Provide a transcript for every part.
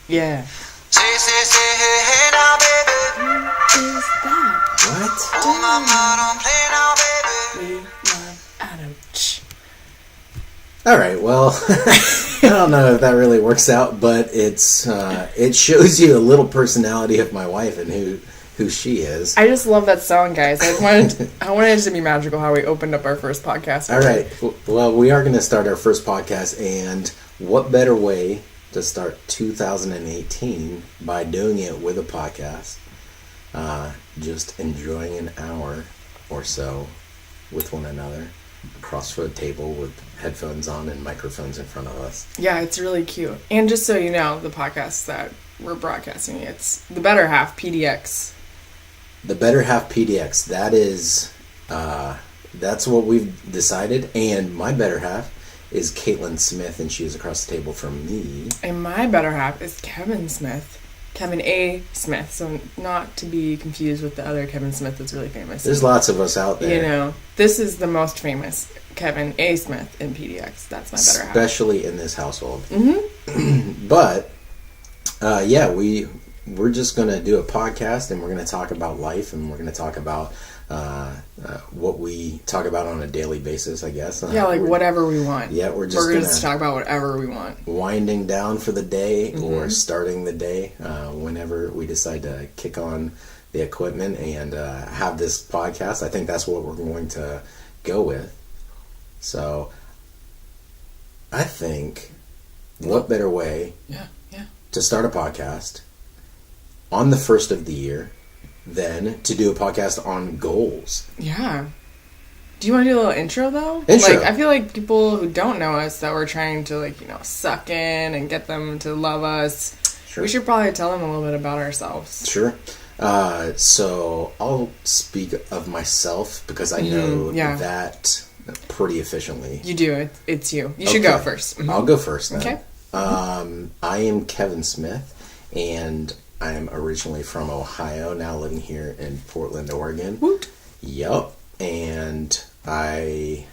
Yeah. Say, hey, hey, now, baby. What is that? What? Oh, mama, don't play now, baby. We love Adam. Shh. All right, well, I don't know if that really works out, but it shows you a little personality of my wife and who she is. I just love that song, guys. I wanted it to be magical how we opened up our first podcast. All right, well, we are going to start our first podcast, and what better way to start 2018 by doing it with a podcast, just enjoying an hour or so with one another across the table with headphones on and microphones in front of us. Yeah, it's really cute. And just so you know, the podcast that we're broadcasting, it's the Better Half PDX. The Better Half PDX. That is, that's what we've decided. And my better half is Caitlin Smith, and she is across the table from me. And my better half is Kevin Smith. Kevin A. Smith. So not to be confused with the other Kevin Smith that's really famous. There's lots of us out there. You know, this is the most famous Kevin A. Smith in PDX. That's my better half. Especially in this household. Mm-hmm. But, yeah, we're just going to do a podcast, and we're going to talk about life, and we're going to talk about what we talk about on a daily basis, I guess. Yeah, like whatever we want. Yeah, we're going going to talk about whatever we want. Winding down for the day, Mm-hmm. or starting the day whenever we decide to kick on the equipment and have this podcast. I think that's what we're going to go with. So I think what better way to start a podcast on the first of the year than to do a podcast on goals. Yeah. Do you want to do a little intro, though? Intro. Like, I feel like people who don't know us, that we're trying to, like, you know, suck in and get them to love us. Sure. We should probably tell them a little bit about ourselves. Sure. So I'll speak of myself because I know that pretty efficiently. You do. It's you. You should go first. Mm-hmm. I'll go first then. Okay. I am Kevin Smith, and I'm originally from Ohio, now living here in Portland, Oregon. Woot. Yup. And I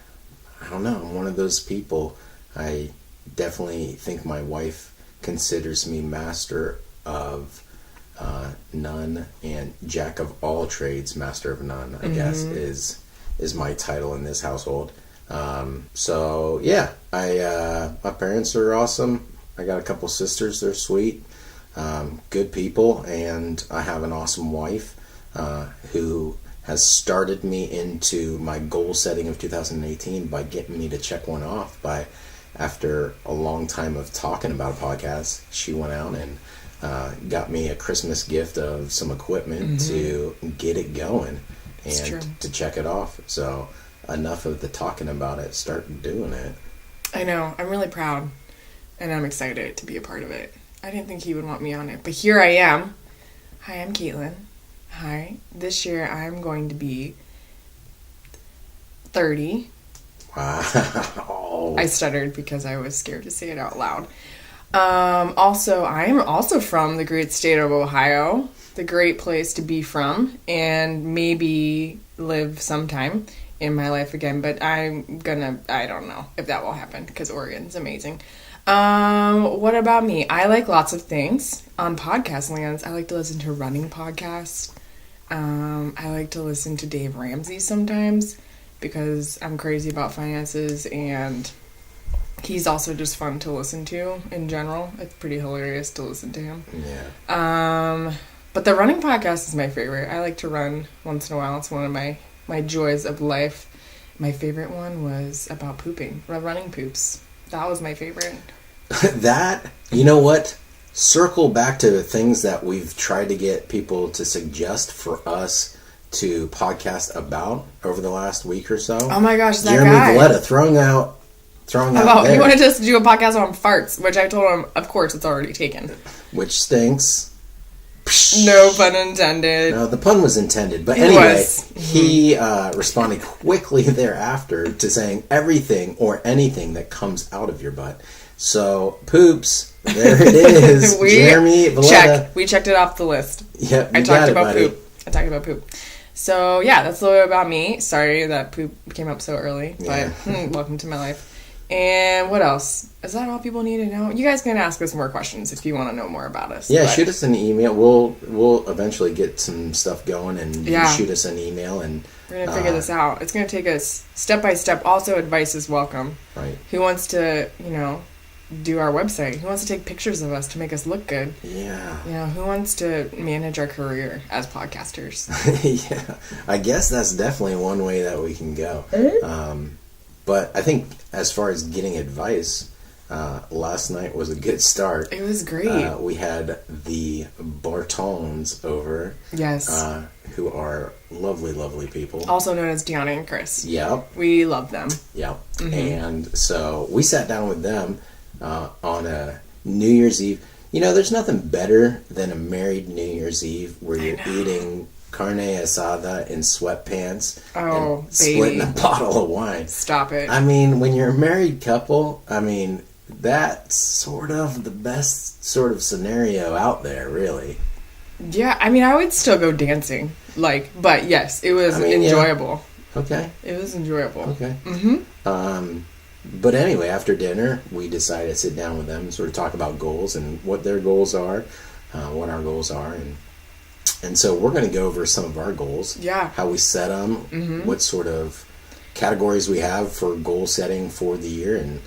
don't know, I'm one of those people. I definitely think my wife considers me master of none and jack of all trades, master of none, I guess, is my title in this household. So yeah, my parents are awesome. I got a couple sisters, they're sweet. Good people, and I have an awesome wife who has started me into my goal setting of 2018 by getting me to check one off. After a long time of talking about a podcast, she went out and got me a Christmas gift of some equipment to get it going and to check it off. So enough of the talking about it, start doing it. I know. I'm really proud, and I'm excited to be a part of it. I didn't think he would want me on it, but here I am. Hi, I'm Caitlin. Hi. This year I'm going to be 30. Wow. I stuttered because I was scared to say it out loud. Also, I'm also from the great state of Ohio, the great place to be from, and maybe live sometime in my life again, but I don't know if that will happen because Oregon's amazing. What about me? I like lots of things on podcast lands. I like to listen to running podcasts. I like to listen to Dave Ramsey sometimes because I'm crazy about finances, and he's also just fun to listen to in general. It's pretty hilarious to listen to him. Yeah. But the running podcast is my favorite. I like to run once in a while. It's one of my joys of life. My favorite one was about pooping, running poops. That was my favorite. That, you know what? Circle back to the things that we've tried to get people to suggest for us to podcast about over the last week or so. Oh my gosh, that Jeremy guy. Valletta throwing out there. He wanted us to do a podcast on farts, which I told him, of course, it's already taken. Which stinks. No pun intended. No, the pun was intended. But anyway, he responded quickly thereafter to saying everything or anything that comes out of your butt. So, poops, there it is. Jeremy Valletta. We checked it off the list. Yep, I talked about poop. So, yeah, that's a little bit about me. Sorry that poop came up so early, but welcome to my life. And what else? Is that all people need to know? You guys can ask us more questions if you want to know more about us. Yeah, shoot us an email. We'll eventually get some stuff going, and you can shoot us an email, and we're going to figure this out. It's going to take us step by step. Also, advice is welcome. Right. Who wants to, do our website? Who wants to take pictures of us to make us look good? Yeah. Who wants to manage our career as podcasters? Yeah. I guess that's definitely one way that we can go. But I think as far as getting advice, last night was a good start. It was great. We had the Bartons over. Yes. Who are lovely, lovely people. Also known as Deanna and Chris. Yep. We love them. Yep. Mm-hmm. And so we sat down with them on a New Year's Eve. There's nothing better than a married New Year's Eve where you're eating carne asada in sweatpants and splitting a bottle of wine. Stop it. I mean, when you're a married couple, that's sort of the best sort of scenario out there, really. Yeah, I would still go dancing. But yes, it was enjoyable. Yeah. Okay. It was enjoyable. Okay. Mm-hmm. But anyway, after dinner, we decided to sit down with them and sort of talk about goals and what their goals are, what our goals are, and so we're going to go over some of our goals. Yeah. How we set them, what sort of categories we have for goal setting for the year, and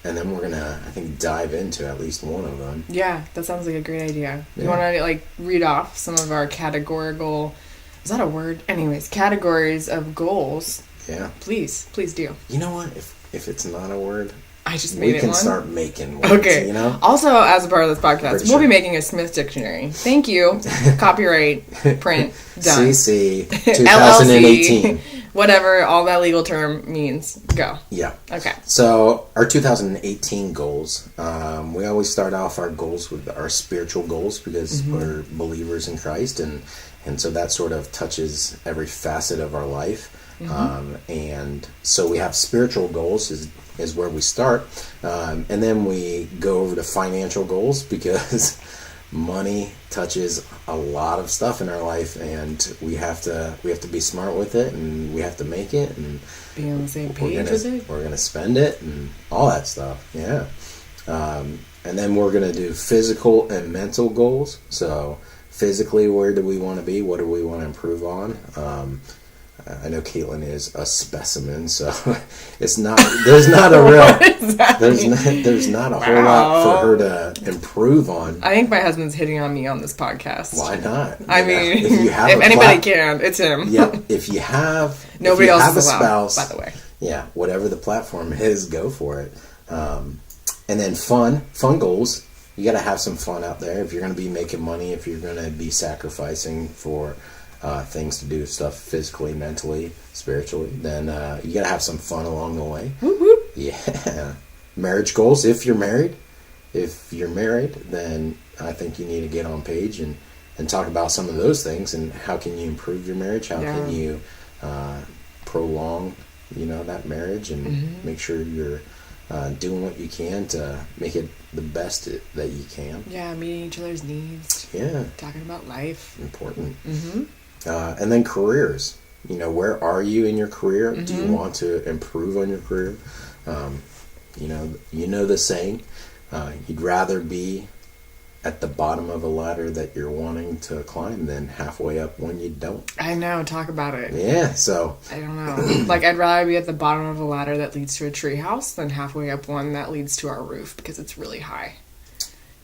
then we're going to, I think, dive into at least one of them. Yeah, that sounds like a great idea. Yeah. You want to, read off some of our categorical... Is that a word? Anyways, categories of goals. Yeah. Please do. You know what? If it's not a word... I just made it one. We can start making words, Okay. Also, as a part of this podcast, we'll be making a Smith Dictionary. Thank you. Copyright, print, done. CC, 2018. LLC, whatever all that legal term means. Go. Yeah. Okay. So, our 2018 goals. We always start off our goals with our spiritual goals because we're believers in Christ, and so that sort of touches every facet of our life. And so we have spiritual goals is where we start, and then we go over to financial goals because money touches a lot of stuff in our life, and we have to be smart with it, and we have to make it, and be on the same page with it. We're gonna spend it and all that stuff. Yeah. And then we're gonna do physical and mental goals. So physically, where do we want to be? What do we want to improve on? I know Caitlin is a specimen, so there's not a real there's not a whole lot for her to improve on. I think my husband's hitting on me on this podcast. Why not? If anybody can, it's him. Yep. If you have nobody else have is a allowed, spouse, by the way. Yeah, whatever the platform is, go for it. And then fun goals. You got to have some fun out there. If you're going to be making money, if you're going to be sacrificing for things to do, stuff physically, mentally, spiritually, then you gotta have some fun along the way. Whoop, whoop. Yeah. Marriage goals. If you're married, then I think you need to get on page and talk about some of those things and how can you improve your marriage, how can you prolong that marriage, and make sure you're doing what you can to make it the best that you can. Yeah, meeting each other's needs. Yeah. Talking about life. Important. And then careers. Where are you in your career? Do you want to improve on your career? The saying, you'd rather be at the bottom of a ladder that you're wanting to climb than halfway up when you don't. I know, talk about it. Yeah, so... I don't know. I'd rather be at the bottom of a ladder that leads to a treehouse than halfway up one that leads to our roof because it's really high.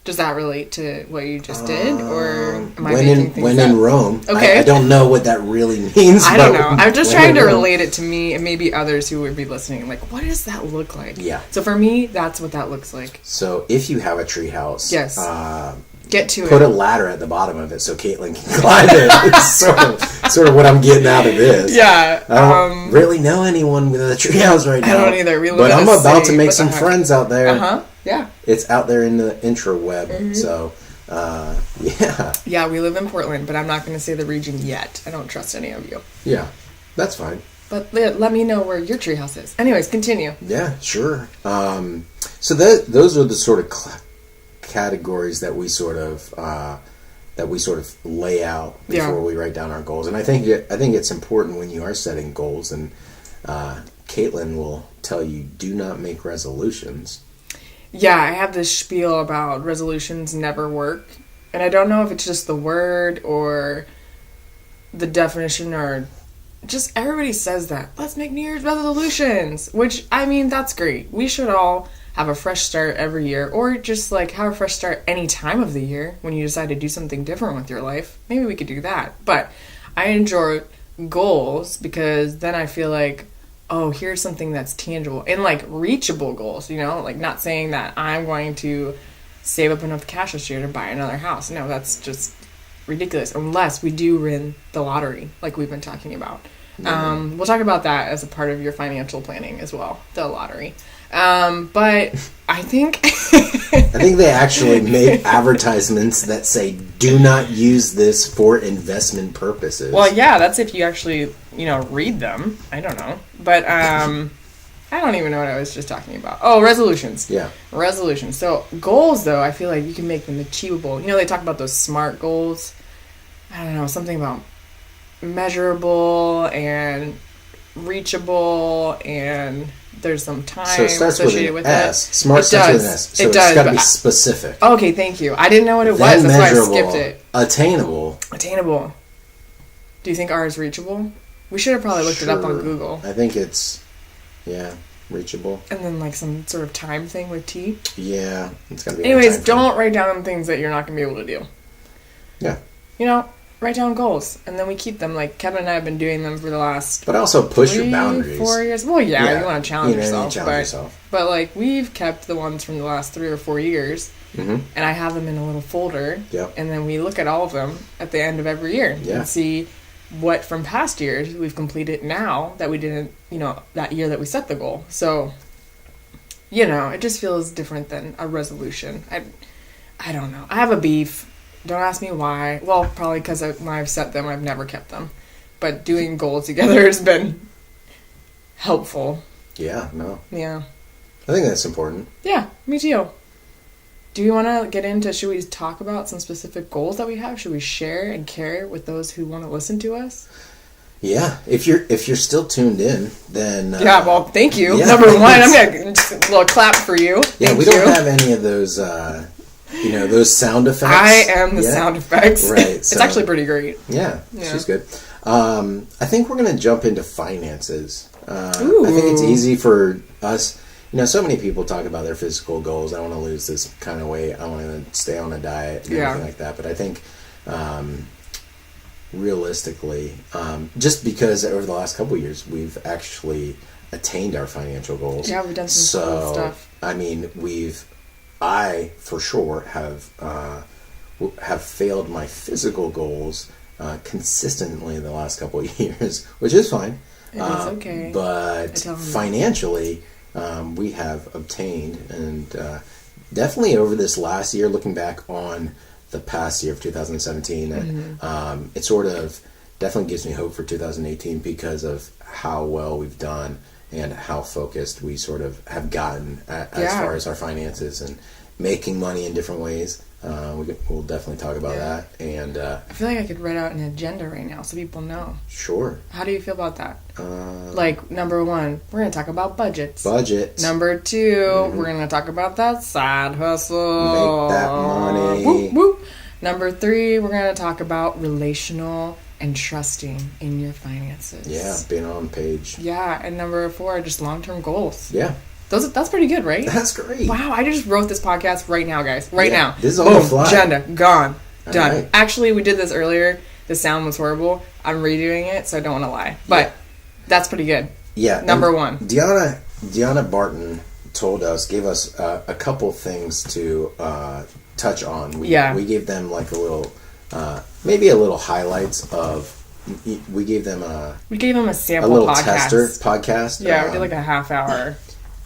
Does that relate to what you just did, or am I making things up? In Rome? Okay. I don't know what that really means. I don't know. I'm just trying to relate it to me and maybe others who would be listening. What does that look like? Yeah. So for me, that's what that looks like. So if you have a treehouse, yes, get to put a ladder at the bottom of it so Caitlin can climb it. It's sort of what I'm getting out of this. Yeah. I don't really know anyone with a treehouse right now. I don't either. But I'm about to make some friends out there. Yeah. It's out there in the intraweb. So, yeah. Yeah, we live in Portland, but I'm not going to say the region yet. I don't trust any of you. Yeah, that's fine. But let me know where your treehouse is. Anyways, continue. Yeah, sure. So those are the sort of categories that we sort of lay out before we write down our goals. And I think it's important when you are setting goals and Caitlin will tell you, do not make resolutions. Yeah, I have this spiel about resolutions never work. And I don't know if it's just the word or the definition or just everybody says that. Let's make New Year's resolutions. Which, I mean, that's great. We should all have a fresh start every year. Or just, like, have a fresh start any time of the year when you decide to do something different with your life. Maybe we could do that. But I enjoy goals because then I feel like, oh, here's something that's tangible. And, like, reachable goals, you know? Like, not saying that I'm going to save up enough cash this year to buy another house. No, that's just ridiculous. Unless we do win the lottery, like we've been talking about. We'll talk about that as a part of your financial planning as well, the lottery. But I think... I think they actually made advertisements that say, do not use this for investment purposes. Well, yeah, that's if you actually, read them. I don't know. But, I don't even know what I was just talking about. Oh, resolutions. Yeah. Resolutions. So, goals, though, I feel like you can make them achievable. They talk about those SMART goals. I don't know, something about measurable and reachable, and there's some time associated with S. it. SMART starts with an S. So it's got to be specific. Okay, thank you. I didn't know what it was. That's why I skipped it. Attainable. Do you think R is reachable? We should have probably looked it up on Google. I think it's... Yeah, reachable. And then, like, some sort of time thing with T. Yeah, it's going to be... Anyways, don't write down things that you're not going to be able to do. Yeah. Write down goals. And then we keep them. Like, Kevin and I have been doing them for the last... But also push your boundaries. 4 years. Well, yeah. You want to challenge yourself. You challenge yourself. But, like, we've kept the ones from the last 3 or 4 years. Mm-hmm. And I have them in a little folder. Yep. And then we look at all of them at the end of every year. Yeah. And see what from past years we've completed now that we didn't, that year that we set the goal. So, it just feels different than a resolution. I don't know. I have a beef. Don't ask me why. Well, probably because when I've set them, I've never kept them. But doing goals together has been helpful. Yeah, no. Yeah. I think that's important. Yeah, me too. Do you want to get into, should we talk about some specific goals that we have? Should we share and care with those who want to listen to us? Yeah, if you're still tuned in, then... yeah, well, thank you. Yeah, Number one, I'm going to just a little clap for you. Yeah, we don't have any of those, those sound effects. I am the sound effects. Right. It's actually pretty great. Yeah, she's good. I think we're going to jump into finances. I think it's easy for us... so many people talk about their physical goals. I want to lose this kind of weight. I want to stay on a diet and everything like that. But I think realistically, just because over the last couple of years, we've actually attained our financial goals. Yeah, we've done some cool stuff. I mean, I for sure have failed my physical goals consistently in the last couple of years, which is fine. It's okay. But financially... we have obtained, and definitely over this last year, looking back on the past year of 2017, it sort of definitely gives me hope for 2018 because of how well we've done and how focused we sort of have gotten as far as our finances and making money in different ways. We'll definitely talk about that. And I feel like I could write out an agenda right now so people know. Sure. How do you feel about that? Like, number one, we're going to talk about budgets. Number two, we're going to talk about that side hustle. Make that money. Whoop, whoop. Number three, we're going to talk about relational and trusting in your finances. Yeah, being on page. Yeah, and number four, just long-term goals. Yeah. That's pretty good, right? That's great. Wow, I just wrote this podcast right now, guys. Right now. This is on the fly. Agenda, gone, done. Right. Actually, we did this earlier. The sound was horrible. I'm redoing it, so I don't want to lie. But that's pretty good. Yeah. Number one. Deanna Barton gave us a couple things to touch on. We gave them like a little, maybe a little highlights of. We gave them a sample, a little podcast. Tester podcast. Yeah, we did like a half hour.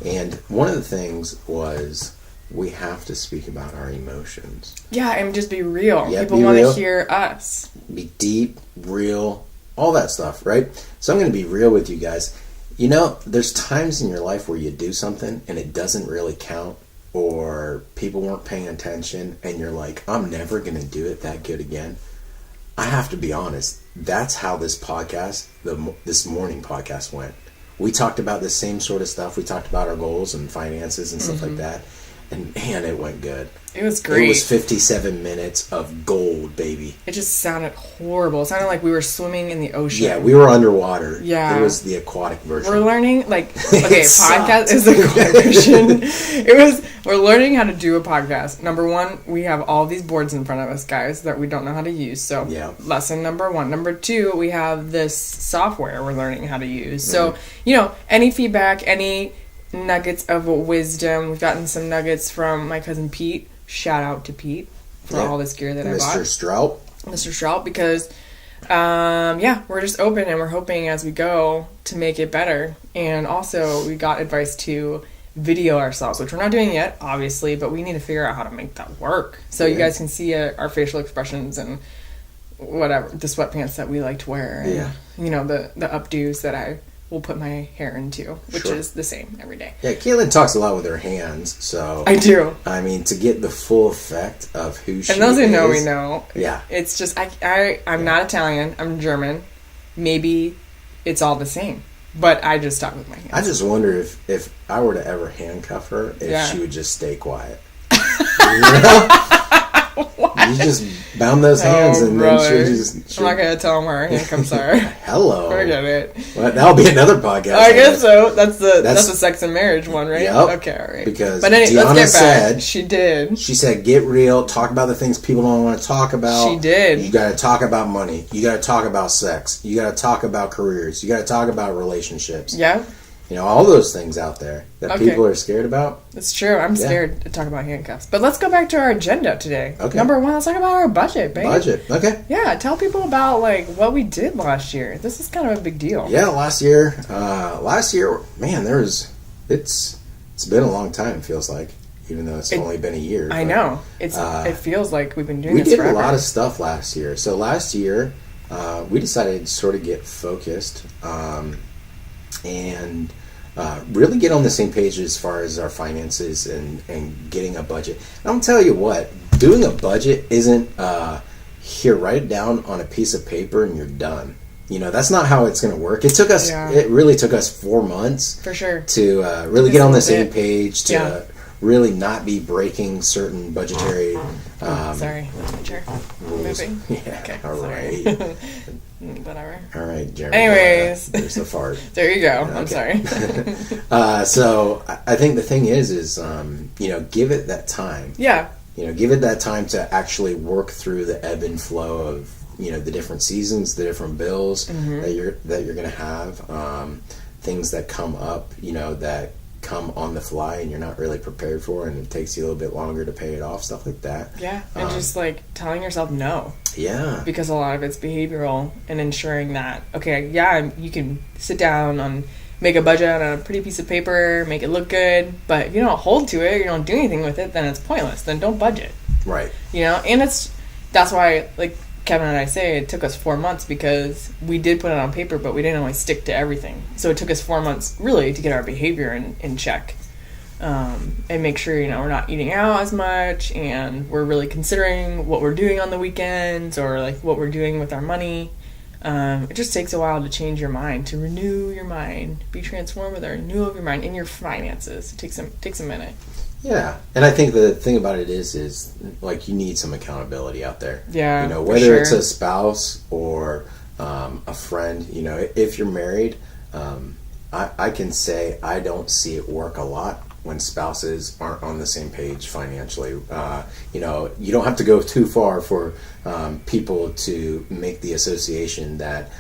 And one of the things was we have to speak about our emotions. Yeah, and just be real. Yeah, people want to hear us. Be deep, real, all that stuff, right? So I'm going to be real with you guys. There's times in your life where you do something and it doesn't really count, or people weren't paying attention and you're like, I'm never going to do it that good again. I have to be honest. That's how this podcast, this morning podcast went. we talked about the same sort of stuff. We talked about our goals and finances and stuff like that. And man, it went good. It was great. It was 57 minutes of gold, baby. It just sounded horrible. It sounded like we were swimming in the ocean. Yeah, we were underwater. Yeah. It was the aquatic version. We're learning, podcast is the aquatic version. We're learning how to do a podcast. Number one, we have all these boards in front of us, guys, that we don't know how to use. So, lesson number one. Number two, we have this software we're learning how to use. So, any feedback, any nuggets of wisdom. We've gotten some nuggets from my cousin Pete. Shout out to Pete for all this gear that I bought. Mr. Strout, because we're just open and we're hoping as we go to make it better. And also we got advice to video ourselves, which we're not doing yet, obviously, but we need to figure out how to make that work. So you guys can see our facial expressions and whatever, the sweatpants that we like to wear and the updos that I will put my hair into, which is the same every day. Yeah, Caitlin talks a lot with her hands, so I do. I mean, to get the full effect of who she is. And those who know me know. Yeah. It's just I'm not Italian. I'm German. Maybe it's all the same, but I just talk with my hands. I just wonder if I were to ever handcuff her, if she would just stay quiet. You just bound those hands and then I'm not going to tell them where our handcuffs are. Hello. Forget it. Well, that'll be another podcast. I guess so. That's the sex and marriage one, right? Yep. Okay, all right. Because let's Deanna get said... back. She did. She said, get real, talk about the things people don't want to talk about. She did. You got to talk about money. You got to talk about sex. You got to talk about careers. You got to talk about relationships. Yeah. All those things out there that people are scared about. It's true. I'm scared to talk about handcuffs. But let's go back to our agenda today. Okay. Number one, let's talk about our budget, babe. Budget. Okay. Yeah, tell people about what we did last year. This is kind of a big deal. Yeah, last year, man, it's been a long time, it feels like, even though it's only been a year. I know. It feels like we've been doing this forever. We did a lot of stuff last year. So last year, we decided to sort of get focused and really get on the same page as far as our finances and getting a budget. And I'm tell you what, doing a budget isn't here, write it down on a piece of paper and you're done. That's not how it's going to work. It really took us 4 months for sure to really get on the same page, to really not be breaking certain budgetary sorry, that's my chair moving. Yeah, okay, all right. Whatever. All right, Jeremy. Anyways. There's the fart. There you go. Okay. I'm sorry. So I think the thing is give it that time. Yeah. Give it that time to actually work through the ebb and flow of, the different seasons, the different bills that you're going to have, things that come up, that come on the fly and you're not really prepared for, and it takes you a little bit longer to pay it off, stuff like that. Yeah, and just telling yourself no. Yeah. Because a lot of it's behavioral and ensuring that, you can sit down and make a budget on a pretty piece of paper, make it look good, but if you don't hold to it, you don't do anything with it, then it's pointless. Then don't budget. Right. And that's why, Kevin and I say, it took us 4 months because we did put it on paper, but we didn't always stick to everything. So it took us 4 months, really, to get our behavior in check. And make sure, we're not eating out as much, and we're really considering what we're doing on the weekends, or, what we're doing with our money. It just takes a while to change your mind, to renew your mind, be transformed with a renewal of your mind in your finances. It takes a minute. Yeah, and I think the thing about it is you need some accountability out there. Yeah, whether it's a spouse or a friend. If you're married, I can say I don't see it work a lot when spouses aren't on the same page financially. You don't have to go too far for people to make the association that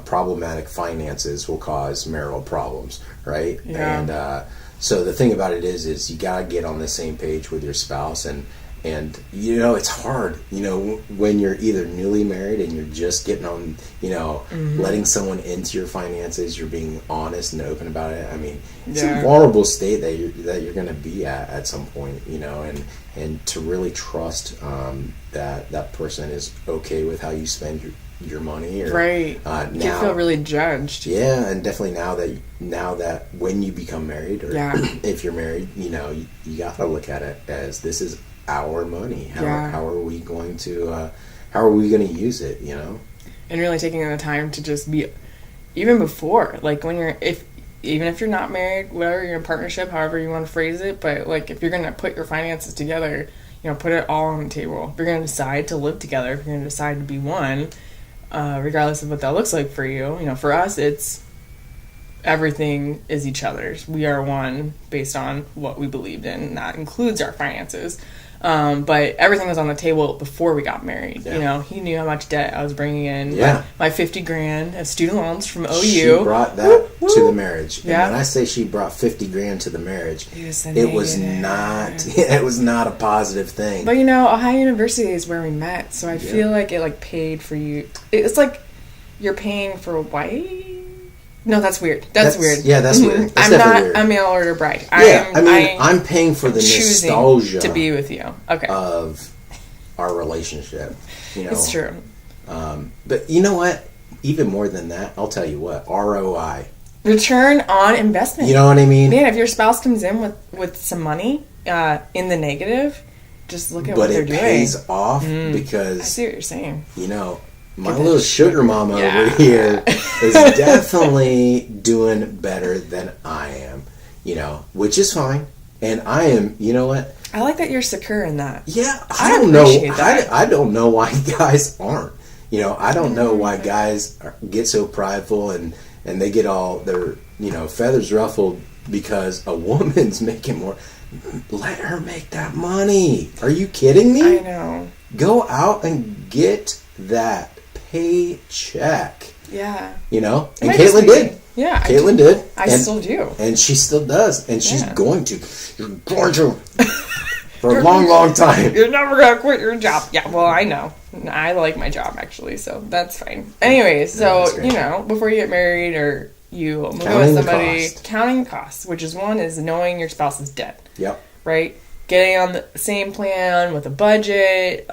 problematic finances will cause marital problems, right? Yeah. And so the thing about it is you gotta get on the same page with your spouse, and it's hard, when you're either newly married and you're just getting on, letting someone into your finances, you're being honest and open about it. I mean, it's a vulnerable state that you're gonna be at some point, and to really trust that person is okay with how you spend your money, or right. You feel really judged. Yeah, and definitely now that when you become married, or if you're married, you gotta look at it as this is our money. How are we going to use it? And really taking the time to just be, even before, when you're, if even if you're not married, whatever, you're in a partnership, however you want to phrase it, but like if you're going to put your finances together, put it all on the table. If you're going to decide to live together, if you're going to decide to be one, regardless of what that looks like for you, for us, it's everything is each other's. We are one based on what we believed in, and that includes our finances. But everything was on the table before we got married. Yeah. He knew how much debt I was bringing in. Yeah. My 50 grand of student loans from OU. She brought that to the marriage. Yeah. And when I say she brought 50 grand to the marriage, it was not a positive thing. But Ohio University is where we met, so I feel like it paid for you. It's like you're paying for a wife. No, that's weird. That's weird. Yeah, that's weird. That's I'm definitely not weird. a mail order bride. Yeah, I'm paying for the nostalgia to be with you. Okay. Of our relationship. It's true. But you know what? Even more than that, I'll tell you what. ROI. Return on investment. You know what I mean? Man, if your spouse comes in with some money in the negative, just look at what they're doing. But it pays off because... I see what you're saying. My little sugar mama over here is definitely doing better than I am, which is fine. And I am, you know what? I like that you're secure in that. Yeah, I don't know. I don't know why guys aren't. I don't know why guys get so prideful and they get all their, feathers ruffled because a woman's making more. Let her make that money. Are you kidding me? I know. Go out and get that paycheck. Yeah. And Caitlin did. Yeah. Caitlin did. I still do. And she still does. And she's going to. You're going to. For a long, long time. You're never going to quit your job. Yeah, well, I know. I like my job, actually, so that's fine. Anyway, so, before you get married or you move with somebody, counting the costs, which is one is knowing your spouse's debt. Yep. Right? Getting on the same plan with a budget,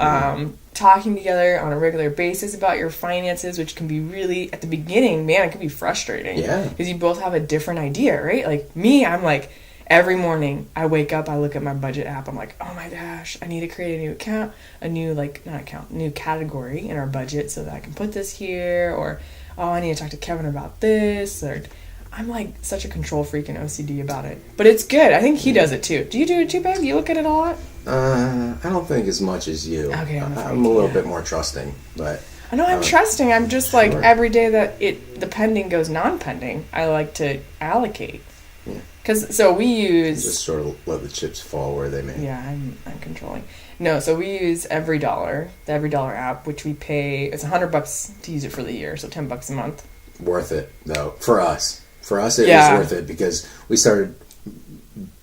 talking together on a regular basis about your finances, which can be really, at the beginning, man, it can be frustrating. Yeah. Because you both have a different idea, right? Like, me, I'm like, every morning I wake up, I look at my budget app, I'm like, oh my gosh, I need to create a new account, new category in our budget so that I can put this here, or, oh, I need to talk to Kevin about this, or... I'm like such a control freak and OCD about it. But it's good. I think he does it too. Do you do it too, babe? You look at it a lot? I don't think as much as you. Okay, I'm a little bit more trusting, but... I know I'm trusting. I'm just like, every day that the pending goes non-pending, I like to allocate. So we use... Just sort of let the chips fall where they may. Yeah, I'm controlling. No, so we use Every Dollar, the Every Dollar app, which we pay... It's $100 to use it for the year, so $10 a month. Worth it, though, for us. For us, it was worth it because we started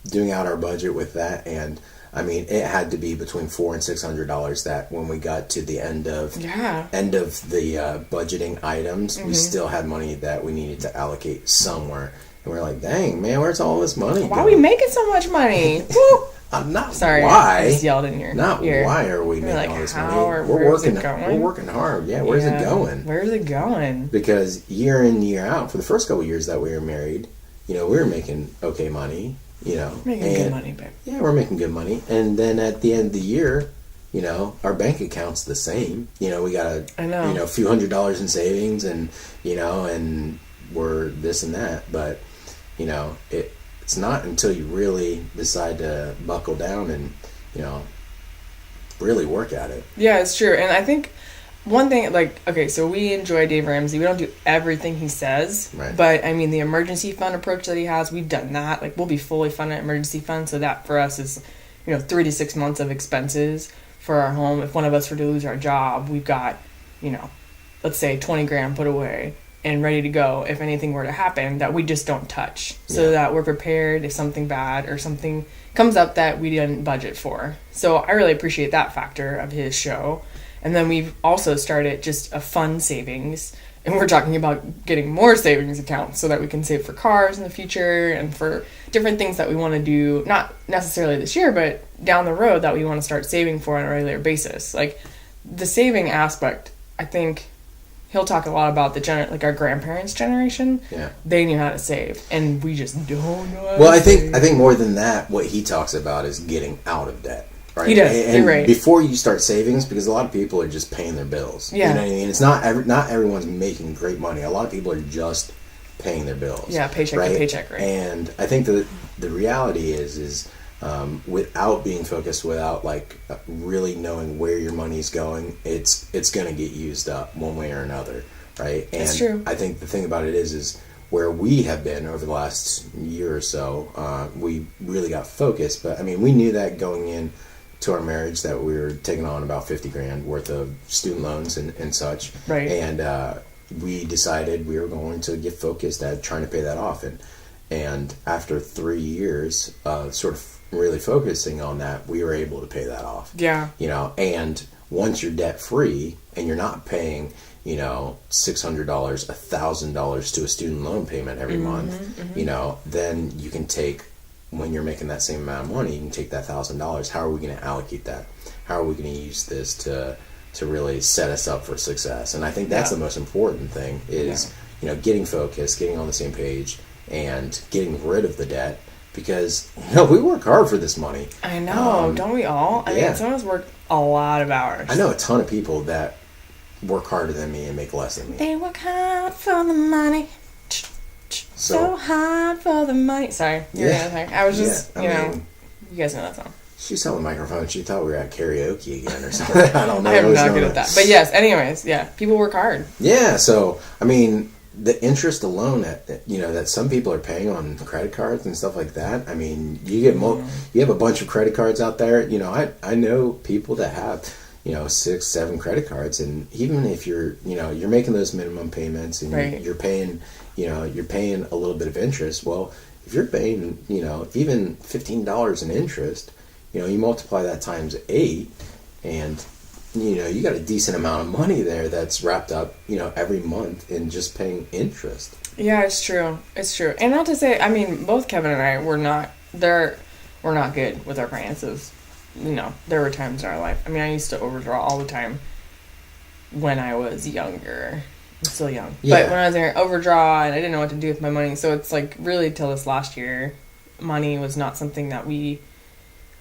doing out our budget with that, and I mean, it had to be between $400 and $600. That when we got to the end of the budgeting items, we still had money that we needed to allocate somewhere, and we're like, "Dang, man, where's all this money? Why are we making so much money?" I'm not. Sorry, why? I just yelled in your ear. Why are we making all this money? We're working hard. Yeah, where's it going? Where's it going? Because year in, year out, for the first couple of years that we were married, we were making okay money. Making good money, babe. Yeah, we're making good money. And then at the end of the year, our bank account's the same. We got a few $100s in savings, and and we're this and that. But it's not until you really decide to buckle down and, really work at it. Yeah, it's true. And I think one thing, so we enjoy Dave Ramsey. We don't do everything he says. Right. But, I mean, the emergency fund approach that he has, we've done that. We'll be fully funded emergency fund. So that for us is, 3 to 6 months of expenses for our home. If one of us were to lose our job, we've got, let's say 20 grand put away and ready to go if anything were to happen that we just don't touch, so that we're prepared if something bad or something comes up that we didn't budget for. So I really appreciate that factor of his show. And then we've also started just a fun savings, and we're talking about getting more savings accounts so that we can save for cars in the future and for different things that we want to do, not necessarily this year, but down the road that we want to start saving for on a regular basis. The saving aspect, I think... He'll talk a lot about our grandparents' generation. Yeah, they knew how to save, and we just don't know how to I think more than that, what he talks about is getting out of debt. Right? He does. And you're right. Before you start savings, because a lot of people are just paying their bills. Yeah. You know what I mean? It's not everyone's making great money. A lot of people are just paying their bills. Yeah, paycheck to paycheck, right? And I think that the reality is without being focused, without like really knowing where your money's going, it's going to get used up one way or another, right? And that's true. I think the thing about it is where we have been over the last year or so, we really got focused. But I mean, we knew that going in to our marriage that we were taking on about $50,000 worth of student loans and such, right? And we decided we were going to get focused at trying to pay that off, and after 3 years of sort of really focusing on that, we were able to pay that off. Yeah. You know, and once you're debt free and you're not paying, you know, $600, $1,000 to a student loan payment every month, you know, then you can take, when you're making that same amount of money, you can take that $1,000. How are we going to allocate that? How are we going to use this to really set us up for success? And I think that's the most important thing is, you know, getting focused, getting on the same page, and getting rid of the debt. Because, you know, we work hard for this money. I know, don't we all? I mean, some of us work a lot of hours. I know a ton of people that work harder than me and make less than me. They work hard for the money. So hard for the money. Sorry. I was just, you guys know that song. She's selling the microphone. She thought we were at karaoke again or something. I don't know. I am not good at that. But yes, anyways, people work hard. Yeah, so, I mean, the interest alone that some people are paying on credit cards and stuff like that. I mean, you get you have a bunch of credit cards out there. You know, I know people that have, you know, 6, 7 credit cards, and even if you're making those minimum payments and you're paying, you know, you're paying a little bit of interest. Well, if you're paying, you know, even $15 in interest, you know, you multiply that times 8, and you know, you got a decent amount of money there that's wrapped up, you know, every month in just paying interest. Yeah, it's true. It's true. And not to say, I mean, both Kevin and I we're not good with our finances. You know, there were times in our life. I mean, I used to overdraw all the time when I was younger. I'm still young. Yeah. But when I was there, overdraw, and I didn't know what to do with my money. So it's like really till this last year, money was not something that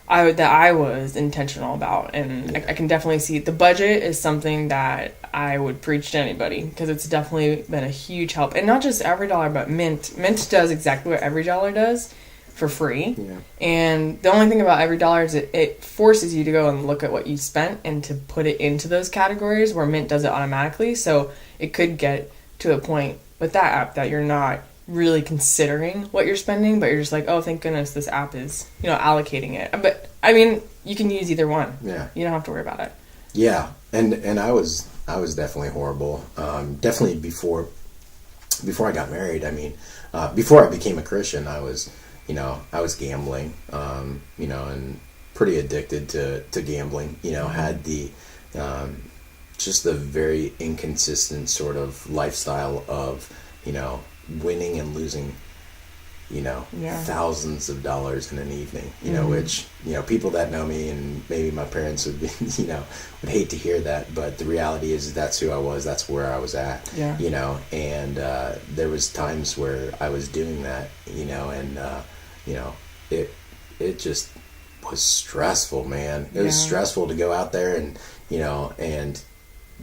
I was intentional about, and I can definitely see the budget is something that I would preach to anybody, because it's definitely been a huge help. And not just EveryDollar, but Mint. Mint does exactly what EveryDollar does for free. Yeah. And the only thing about EveryDollar is it forces you to go and look at what you spent and to put it into those categories, where Mint does it automatically. So it could get to a point with that app that you're not really considering what you're spending, but you're just like, oh, thank goodness this app is, you know, allocating it. But I mean, you can use either one. Yeah, you don't have to worry about it. Yeah, and I was definitely horrible. Definitely before I got married. I mean, before I became a Christian, I was gambling. You know, and pretty addicted to gambling. You know, had the just the very inconsistent sort of lifestyle of, you know, winning and losing, you know, thousands of dollars in an evening, you know, which, you know, people that know me and maybe my parents would be, you know, would hate to hear that, but the reality is that's who I was, that's where I was at, you know, and there was times where I was doing that, you know, and, you know, it just was stressful, man. It was stressful to go out there and, you know, and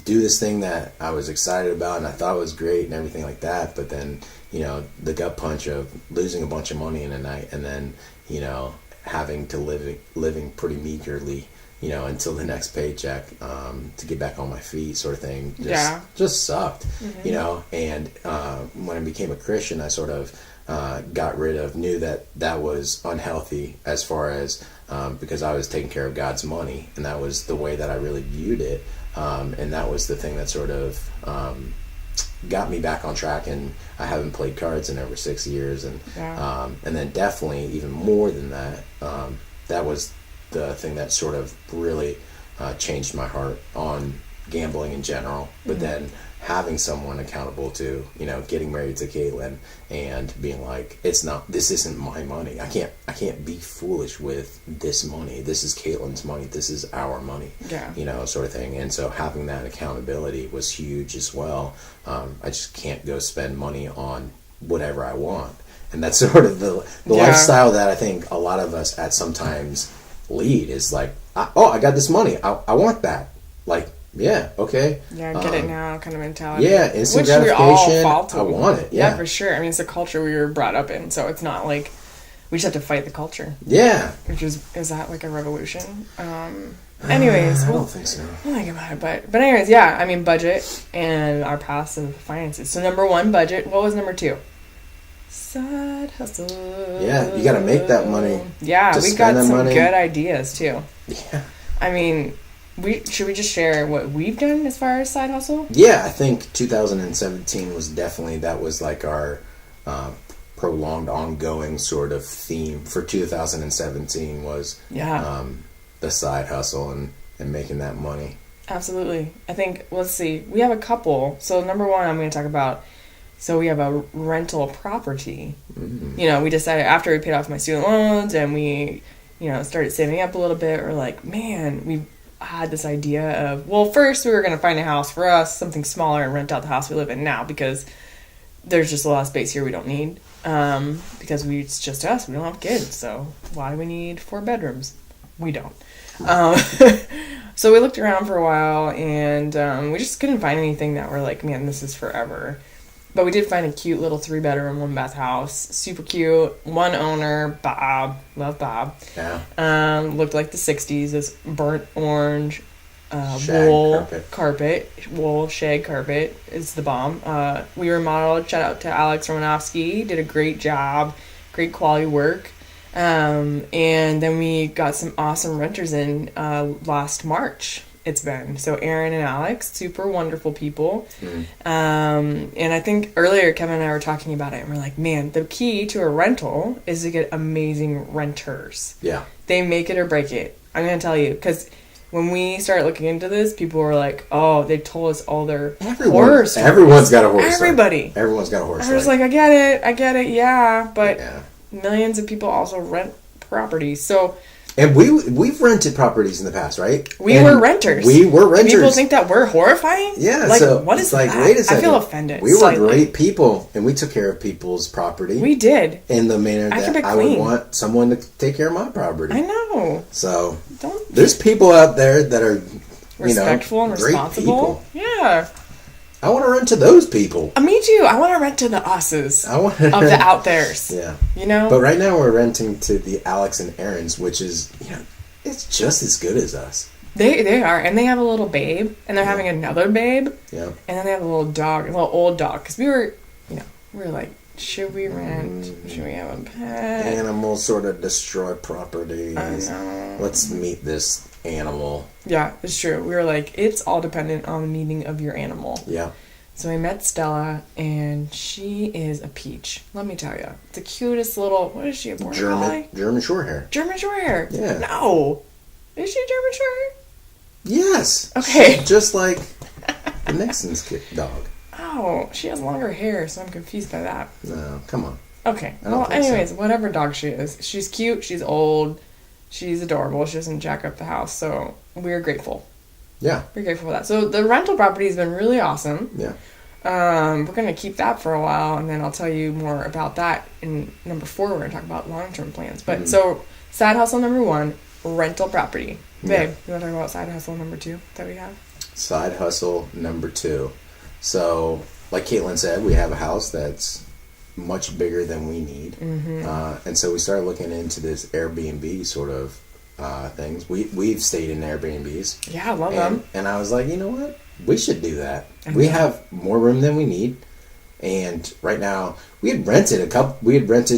do this thing that I was excited about and I thought was great and everything like that, but then, you know, the gut punch of losing a bunch of money in a night and then, you know, having to living pretty meagerly, you know, until the next paycheck to get back on my feet, sort of thing, just sucked, you know. And when I became a Christian, I sort of knew that was unhealthy as far as because I was taking care of God's money, and that was the way that I really viewed it. And that was the thing that sort of got me back on track, and I haven't played cards in over 6 years, and then definitely even more than that, that was the thing that sort of really changed my heart on gambling in general, but then having someone accountable to, you know, getting married to Caitlin and being like, this isn't my money. I can't be foolish with this money. This is Caitlin's money. This is our money, you know, sort of thing. And so having that accountability was huge as well. I just can't go spend money on whatever I want. And that's sort of the lifestyle that I think a lot of us at sometimes lead is like, I got this money. I want that. Like, Yeah, okay. Yeah, get it now kind of mentality. Yeah, instant Which we all gratification. fall to. I want it. Yeah, for sure. I mean, it's a culture we were brought up in, so it's not like we just have to fight the culture. Yeah. Which is that like a revolution? Anyways, I don't think so. I'll think about it, but anyways, yeah. I mean, budget and our paths and finances. So number 1, budget. What was number 2? Side hustle. Yeah, you got to make that money. Yeah, we got some money. good ideas too. Yeah. I mean, should we just share what we've done as far as side hustle? Yeah, I think 2017 was definitely, that was like our prolonged, ongoing sort of theme for 2017 was the side hustle and making that money. Absolutely. I think, let's see, we have a couple. So number 1, I'm going to talk about, so we have a rental property. Mm. You know, we decided after we paid off my student loans and we, started saving up a little bit, we're like, man, we had this idea of, well, first we were going to find a house for us, something smaller, and rent out the house we live in now because there's just a lot of space here we don't need. Because it's just us, we don't have kids, so why do we need 4 bedrooms? We don't. So we looked around for a while and we just couldn't find anything that we're like, man, this is forever. But we did find a cute little 3-bedroom, 1-bath house. Super cute. One owner, Bob. Love Bob. Yeah. Looked like the 60s. This burnt orange Shag wool carpet. Wool shag carpet is the bomb. We remodeled. Shout out to Alex Romanofsky. Did a great job. Great quality work. And then we got some awesome renters in last March. It's been. So Aaron and Alex, super wonderful people. And I think earlier Kevin and I were talking about it and we're like, man, the key to a rental is to get amazing renters. Yeah. They make it or break it. I'm going to tell you, because when we started looking into this, people were like, oh, they told us all their horror stories. Everyone's got a horror story. Everybody. Everyone's got a horror story. I was like, I get it, yeah. But millions of people also rent properties. So... And we've rented properties in the past, right? We were renters. People think that we're horrifying? Yeah. Like, so what is like, that? wait a second. I feel offended. We were great people, and we took care of people's property. We did. In the manner that I would want someone to take care of my property. I know. So, there's people out there that are, respectful and responsible. Yeah. I want to rent to those people. Me too. I want to rent to the us's of the out there's. Yeah. But right now we're renting to the Alex and Aaron's, which is, it's just as good as us. They are. And they have a little babe. And they're having another babe. Yeah. And then they have a little dog, a little old dog. Because we were like, should we rent? Should we have a pet? Animals sort of destroy properties. I know. Let's meet this animal. Yeah, it's true. We were like, it's all dependent on the meeting of your animal. Yeah. So I met Stella, and she is a peach. Let me tell you. The cutest little... What is she, a border collie? German Shorthair. German Shorthair? Yeah. No. Is she a German Shorthair? Yes. Okay. She's just like the Nixon's dog. Oh, she has longer hair, so I'm confused by that. No, come on. Okay. Well, anyways, whatever dog she is. She's cute, she's old, she's adorable, she doesn't jack up the house, so we're grateful. Yeah. We're grateful for that. So the rental property has been really awesome. Yeah. We're going to keep that for a while, and then I'll tell you more about that in number 4. We're going to talk about long-term plans. But so side hustle number 1, rental property. Babe, you want to talk about side hustle number 2 that we have? Side hustle number 2. So, like Caitlin said, we have a house that's much bigger than we need. Mm-hmm. And so we started looking into this Airbnb sort of things. We've stayed in Airbnbs. Yeah, I love them. And I was like, you know what? We should do that. We have more room than we need. And right now, we had rented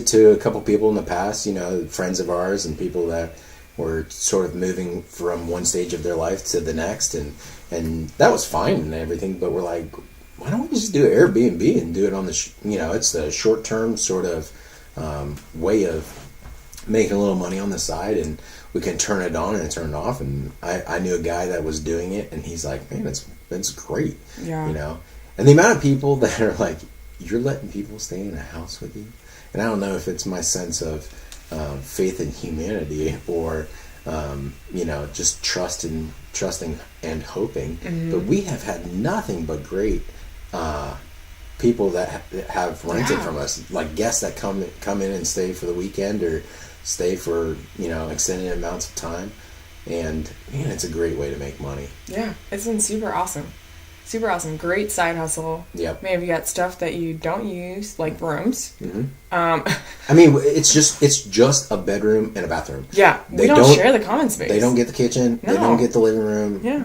to a couple people in the past, friends of ours and people that were sort of moving from one stage of their life to the next. And that was fine and everything, but we're like, why don't we just do Airbnb and do it on the, it's the short-term sort of way of making a little money on the side, and we can turn it on and turn it off. And I knew a guy that was doing it, and he's like, man, it's great. Yeah. And the amount of people that are like, you're letting people stay in a house with you? And I don't know if it's my sense of faith in humanity or, just trusting and hoping. Mm-hmm. But we have had nothing but great people that have rented from us, like guests that come in and stay for the weekend or stay for extended amounts of time. And man, it's a great way to make money. Yeah, it's been super awesome. Super awesome. Great side hustle. Yep. Maybe you got stuff that you don't use, like rooms. Mm-hmm. I mean, it's just a bedroom and a bathroom. Yeah, we don't share the common space. They don't get the kitchen. No. They don't get the living room. Yeah.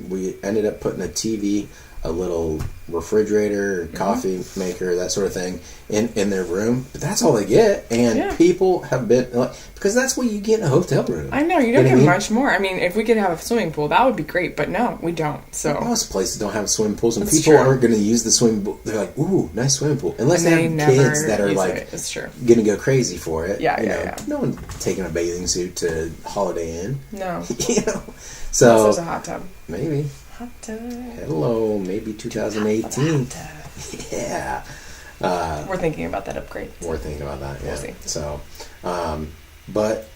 We ended up putting a TV, a little refrigerator, coffee maker, that sort of thing in their room. But that's all they get. And people have been like, because that's what you get in a hotel room. I know, you don't get much more. I mean, if we could have a swimming pool, that would be great. But no, we don't. So most places don't have swimming pools, and that's people true. aren't going to use the swimming pool. They're like, "Ooh, nice swimming pool," unless they have kids that are like going to go crazy for it. Yeah. No one's taking a bathing suit to Holiday Inn. No. So unless there's a hot tub. Maybe. Hot tub. Hello, maybe 2018. Yeah. We're thinking about that upgrade. We're thinking about that. Yeah. We'll see. So, but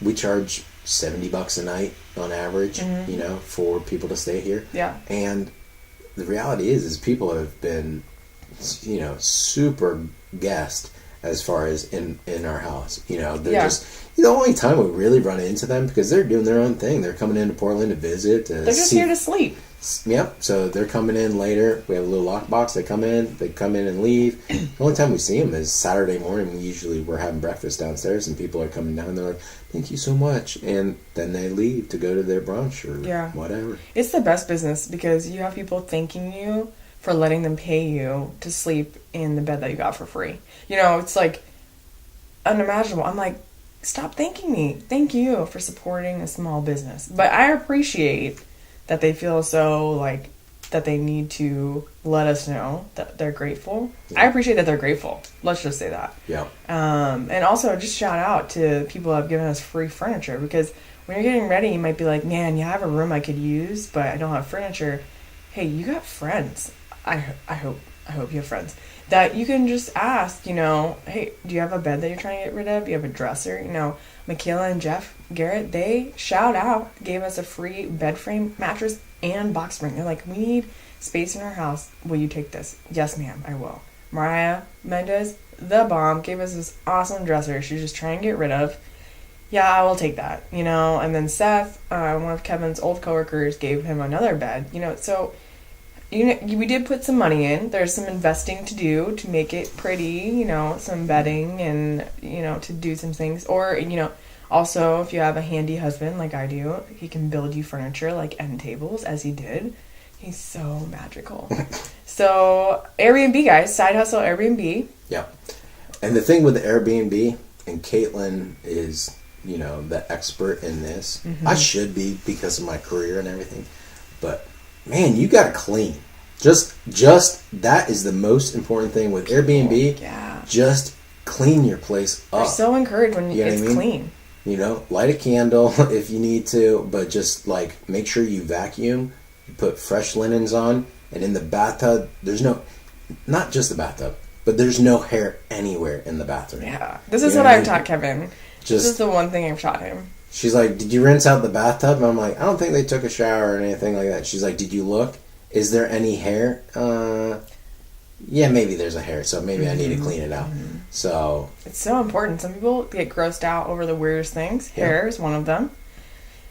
we charge $70 a night on average. For people to stay here. Yeah. And the reality is people have been, super guest as far as in our house. They're just the only time we really run into them because they're doing their own thing. They're coming into Portland to visit. They're just here to sleep. Yep. So they're coming in later. We have a little lockbox. They come in and leave. The only time we see them is Saturday morning. We're having breakfast downstairs, and people are coming down. They're like, "Thank you so much," and then they leave to go to their brunch or whatever. It's the best business because you have people thanking you for letting them pay you to sleep in the bed that you got for free. It's like unimaginable. I'm like, stop thanking me. Thank you for supporting a small business. But I appreciate that they feel so like that they need to let us know that they're grateful. Yeah. I appreciate that they're grateful. Let's just say that. Yeah. And also just shout out to people who have given us free furniture because when you're getting ready, you might be like, man, I have a room I could use, but I don't have furniture. Hey, you got friends. I hope you have friends that you can just ask, hey, do you have a bed that you're trying to get rid of? Do you have a dresser? Michaela and Jeff Garrett, they gave us a free bed frame, mattress, and box spring. They're like, we need space in our house. Will you take this? Yes, ma'am, I will. Mariah Mendez, the bomb, gave us this awesome dresser she's just trying to get rid of. Yeah, I will take that, And then Seth, one of Kevin's old coworkers, gave him another bed, so... we did put some money in. There's some investing to do to make it pretty, some bedding and, to do some things. Or, also if you have a handy husband like I do, he can build you furniture like end tables as he did. He's so magical. So Airbnb, guys, side hustle Airbnb. Yeah. And the thing with the Airbnb, and Caitlin is, the expert in this. Mm-hmm. I should be because of my career and everything. But... man, you gotta clean. Just that is the most important thing with Airbnb. Yeah. Just clean your place up. You're so encouraged when it's clean. Light a candle if you need to, but just make sure you vacuum. You put fresh linens on, and in the bathtub, not just the bathtub, but there's no hair anywhere in the bathroom. Yeah, this is what I've taught Kevin. This is the one thing I've taught him. She's like, did you rinse out the bathtub? And I'm like, I don't think they took a shower or anything like that. She's like, did you look? Is there any hair? Yeah, maybe there's a hair, so maybe I need to clean it out. Mm-hmm. So it's so important. Some people get grossed out over the weirdest things. Yeah. Hair is one of them.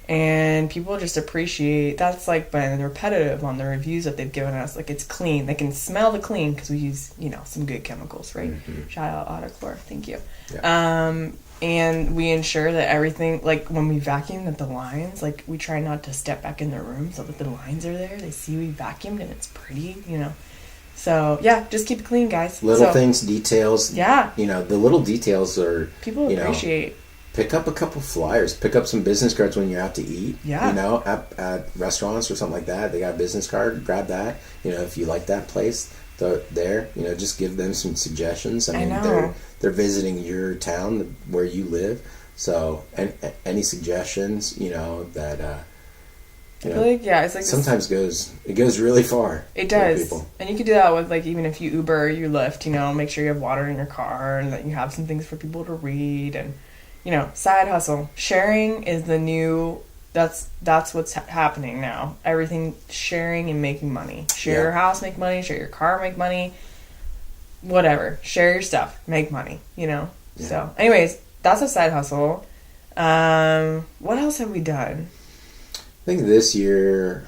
And people just appreciate, that's been repetitive on the reviews that they've given us. It's clean. They can smell the clean because we use, some good chemicals, right? Mm-hmm. Shout out Autochlor. Thank you. Yeah. And we ensure that everything, when we vacuum, that the lines, we try not to step back in the room so that the lines are there. They see we vacuumed and it's pretty, So, yeah, just keep it clean, guys. Little things, details. Yeah. The little details are... people appreciate. Pick up a couple flyers. Pick up some business cards when you're out to eat. Yeah. At restaurants or something like that. They got a business card. Grab that. If you like that place... there, just give them some suggestions. I mean, they're visiting your town where you live, so any suggestions, that I feel it's sometimes it goes really far. It does, and you could do that with even if you Uber or you Lyft, make sure you have water in your car and that you have some things for people to read and side hustle. Sharing is the new. That's what's happening now. Everything sharing and making money. Share your house, make money. Share your car, make money. Whatever. Share your stuff, make money. Yeah. So, anyways, that's a side hustle. What else have we done? I think this year,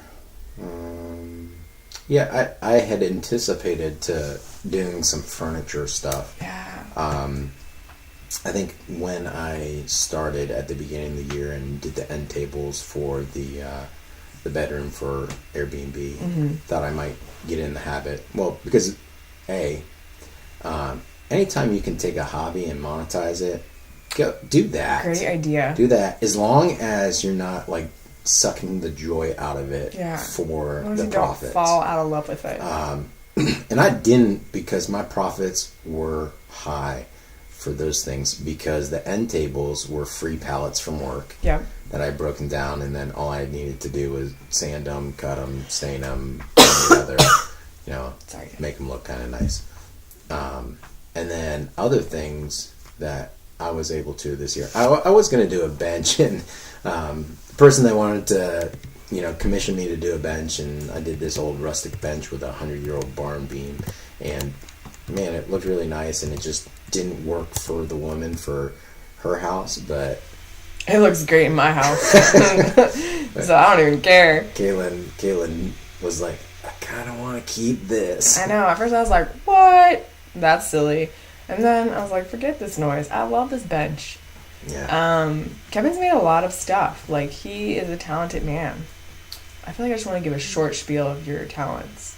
I had anticipated to doing some furniture stuff. Yeah. I think when I started at the beginning of the year and did the end tables for the bedroom for Airbnb, thought I might get in the habit. Well, because anytime you can take a hobby and monetize it, go do that. Great idea. Do that as long as you're not like sucking the joy out of it for the profits. Don't fall out of love with it. And I didn't, because my profits were high for those things, because the end tables were free pallets from work that I broken down, and then all I needed to do was sand them, cut them, stain them, together, make them look kind of nice. And then other things that I was able to this year. I was going to do a bench, and the person that wanted to, commission me to do a bench, and I did this old rustic bench with a 100-year-old barn beam, and man, it looked really nice, and it just didn't work for the woman for her house, but it looks great in my house. So I don't even care. Kaylin was like, I kind of want to keep this. I know. At first I was like, what? That's silly. And then I was like, forget this noise. I love this bench. Yeah. Kevin's made a lot of stuff. Like, he is a talented man. I feel like I just want to give a short spiel of your talents.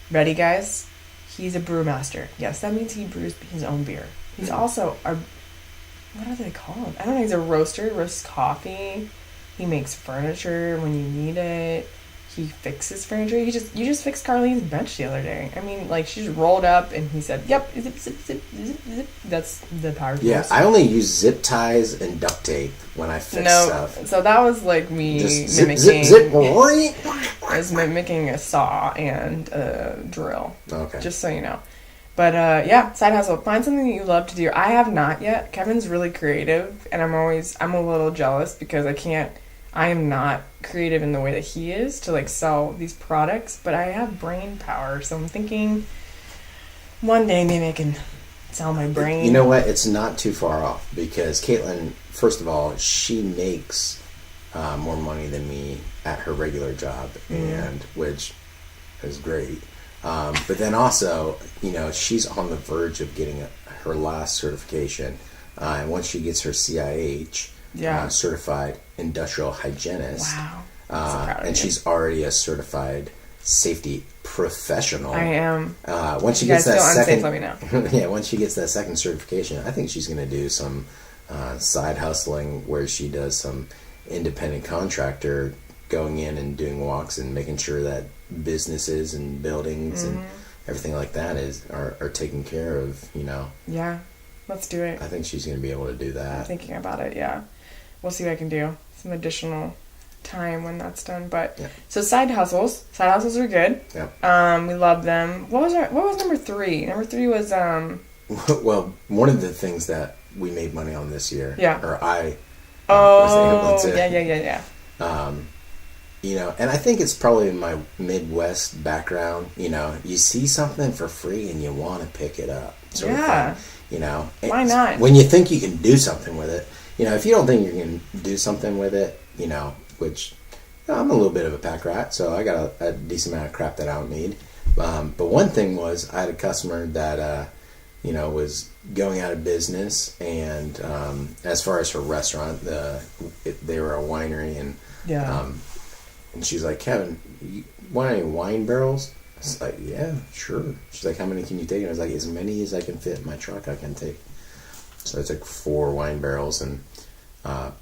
Ready, guys? He's a brewmaster. Yes, that means he brews his own beer. He's also what are they called? I don't know. He's a roaster. He roasts coffee. He makes furniture when you need it. He fixes furniture. You just fixed Carlene's bench the other day. I mean, like, she just rolled up and he said, "Yep, zip, zip, zip, zip, zip." That's the power tools. Yeah, I only use zip ties and duct tape when I fix stuff. So that was like me just mimicking. Zip. I was mimicking a saw and a drill. Okay. Just so you know. But side hustle. Find something that you love to do. I have not yet. Kevin's really creative, and I'm a little jealous because I am not creative in the way that he is to like sell these products, but I have brain power, so I'm thinking one day maybe I can sell my brain. You know what? It's not too far off, because Caitlin, first of all, she makes more money than me at her regular job, and which is great. But then also, she's on the verge of getting her last certification, and once she gets her CIH, certified industrial hygienist. Wow. And she's already a certified safety professional. I am. Once she gets that second, let me know. Once she gets that second certification, I think she's going to do some side hustling where she does some independent contractor going in and doing walks and making sure that businesses and buildings and everything like that are taken care of. Yeah, let's do it. I think she's going to be able to do that. I'm thinking about it. Yeah. We'll see what I can do. Some additional time when that's done. But so side hustles are good. Yep. We love them. What was number 3? Number 3 was well, one of the things that we made money on this year. Yeah. Or I was able to. Yeah. And I think it's probably my Midwest background. You see something for free and you want to pick it up. Sort of thing, Why not? When you think you can do something with it. If you don't think you can do something with it, which I'm a little bit of a pack rat, so I got a decent amount of crap that I don't need. But one thing was, I had a customer that, was going out of business, and as far as her restaurant, they were a winery, and she's like, "Kevin, you want any wine barrels?" I was like, "Yeah, sure." She's like, "How many can you take?" And I was like, "As many as I can fit in my truck, I can take." So I took 4 wine barrels, and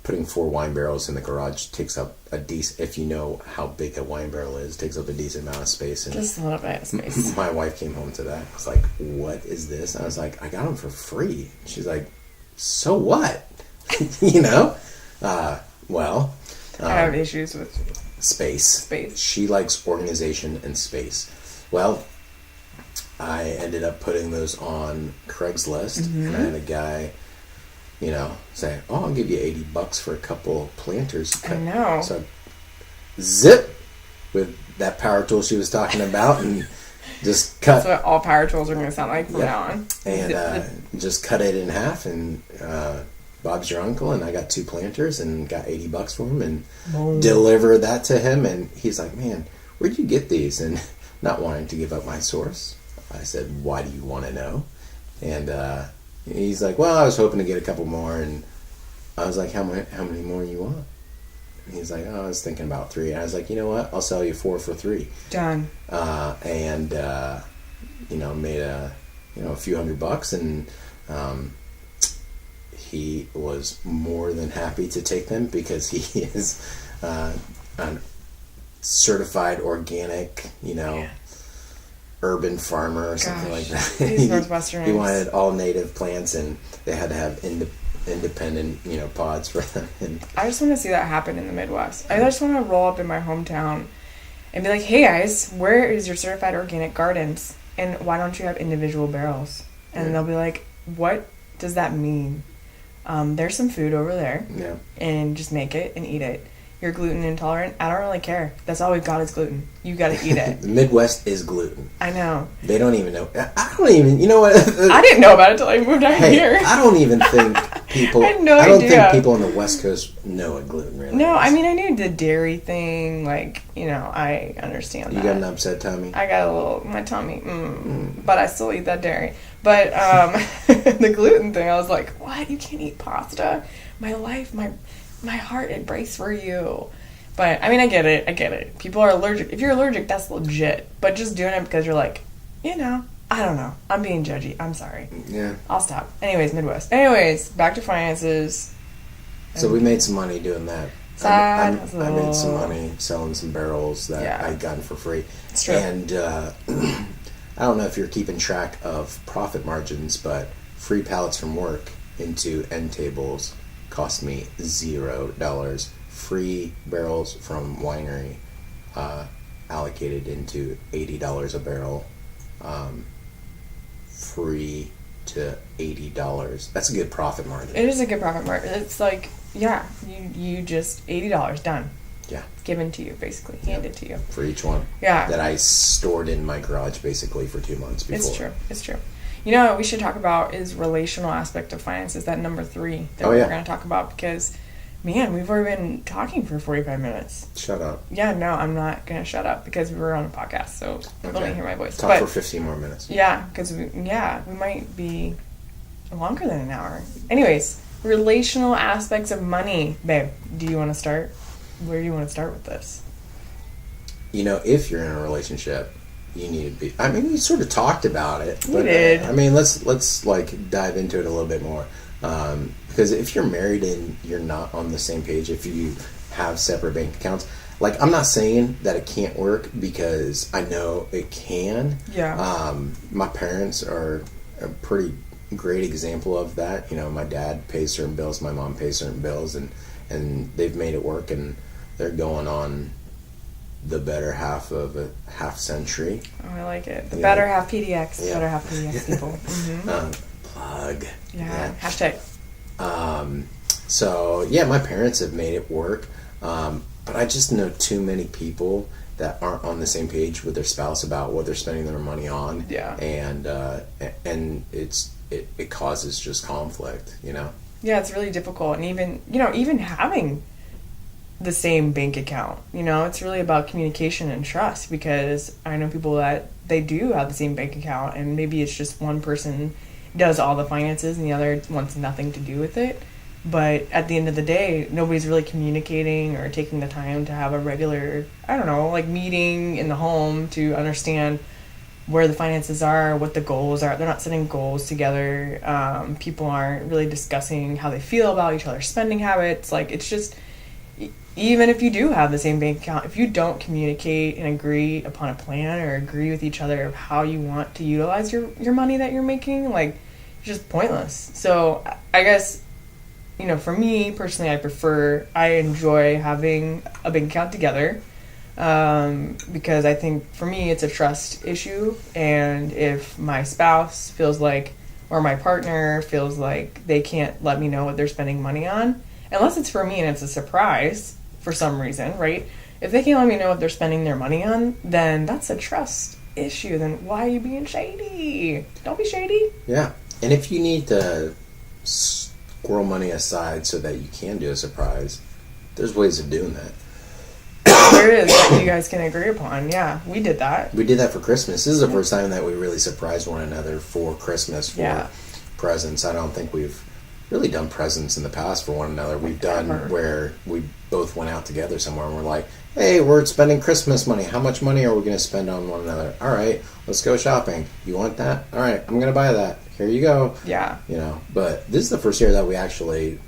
putting 4 wine barrels in the garage takes up a decent, if you know how big a wine barrel is, takes up a decent amount of space. And just a little bit of space. My wife came home to that. I was like, "What is this?" And I was like, "I got them for free." She's like, "So what?" Well, I have issues with space. She likes organization and space. Well, I ended up putting those on Craigslist, and I had a guy, saying, "Oh, I'll give you $80 for a couple planters." I know. So, zip with that power tool she was talking about, and just cut. That's what all power tools are going to sound like from now on. And just cut it in half, and Bob's your uncle, and I got 2 planters and got $80 for him and Boom. deliver that to him. And he's like, man, where'd you get these? And not wanting to give up my source, I said, why do you want to know? And he's like, well, I was hoping to get a couple more. And I was like, how many more you want? And he's like, oh, I was thinking about 3. And I was like, you know what? I'll sell you 4 for 3. Done. And made a few $100, and he was more than happy to take them because he is a certified organic, urban farmer or something like that. These Northwesterners. He wanted all native plants, and they had to have independent, pods for them. And I just want to see that happen in the Midwest. I just want to roll up in my hometown and be like, hey guys, where is your certified organic gardens? And why don't you have individual barrels? And they'll be like, what does that mean? There's some food over there. Yeah. And just make it and eat it. You're gluten intolerant? I don't really care. That's all we've got is gluten. You got to eat it. The Midwest is gluten. I know. They don't even know. I don't even, you know what? I didn't know about it until I moved out here. I don't even think people, I had no I don't idea. think people on the West Coast know what gluten really No, is. I mean, I knew the dairy thing. I understand that. You got an upset tummy? I got a little, my tummy, but I still eat that dairy. But the gluten thing, I was like, what? You can't eat pasta? My life, my heart, it breaks for you. But, I mean, I get it. People are allergic. If you're allergic, that's legit. But just doing it because you're like, I don't know. I'm being judgy. I'm sorry. Yeah. I'll stop. Anyways, Midwest. Anyways, back to finances. So we made some money doing that. I made some money selling some barrels that I'd gotten for free. It's true. And I don't know if you're keeping track of profit margins, but free pallets from work into end tables cost me $0. Free barrels from winery allocated into $80 a barrel. Free to $80. That's a good profit margin. It is a good profit margin. It's like, you just $80 done. Yeah. Given to you, basically. Handed to you. For each one. Yeah. That I stored in my garage basically for 2 months before. It's true. You know what we should talk about is relational aspect of finances, that number 3 that we're going to talk about, because, man, we've already been talking for 45 minutes. Shut up. Yeah, no, I'm not going to shut up because we're on a podcast, so people don't hear my voice. Talk for 15 more minutes. Yeah, because we might be longer than an hour. Anyways, relational aspects of money. Babe, do you want to start? Where do you want to start with this? If you're in a relationship, you need to be. I mean, we sort of talked about it. We did. I mean, let's dive into it a little bit more. Because if you're married and you're not on the same page, if you have separate bank accounts, I'm not saying that it can't work, because I know it can. Yeah. My parents are a pretty great example of that. My dad pays certain bills, my mom pays certain bills, and they've made it work, and they're going on the better half of a half century. Oh, I like it. The Better Half PDX. Yeah. Better Half PDX people. Mm-hmm. Plug. Yeah. Hashtag. So, my parents have made it work. But I just know too many people that aren't on the same page with their spouse about what they're spending their money on. Yeah. And it causes just conflict, Yeah, it's really difficult. And even having the same bank account, it's really about communication and trust, because I know people that they do have the same bank account, and maybe it's just one person does all the finances and the other wants nothing to do with it. But at the end of the day, nobody's really communicating or taking the time to have a regular, meeting in the home to understand where the finances are, what the goals are. They're not setting goals together. People aren't really discussing how they feel about each other's spending habits. It's just, even if you do have the same bank account, if you don't communicate and agree upon a plan or agree with each other of how you want to utilize your money that you're making, it's just pointless. So I guess, for me personally, I enjoy having a bank account together, because I think for me it's a trust issue. And if my spouse feels like, or my partner feels like they can't let me know what they're spending money on, unless it's for me and it's a surprise for some reason, right? If they can't let me know what they're spending their money on, then that's a trust issue. Then why are you being shady? Don't be shady. Yeah. And if you need to squirrel money aside so that you can do a surprise, there's ways of doing that. There is that you guys can agree upon. Yeah, we did that. We did that for Christmas. This is the first time that we really surprised one another for Christmas for presents. I don't think we've really done presents in the past for one another. We've done where we both went out together somewhere and we're like, hey, we're spending Christmas money. How much money are we going to spend on one another? All right, let's go shopping. You want that? All right, I'm going to buy that. Here you go. Yeah. But this is the first year that we actually,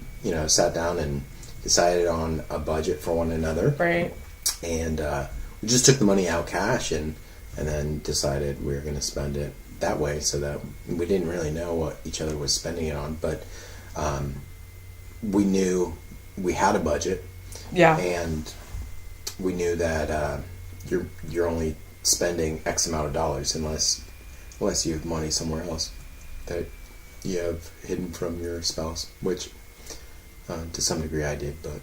sat down and decided on a budget for one another. Right. And we just took the money out cash and then decided we were going to spend it that way so that we didn't really know what each other was spending it on. But we knew we had a budget. Yeah. And we knew that you're only spending X amount of dollars unless you have money somewhere else that you have hidden from your spouse, which to some degree I did, but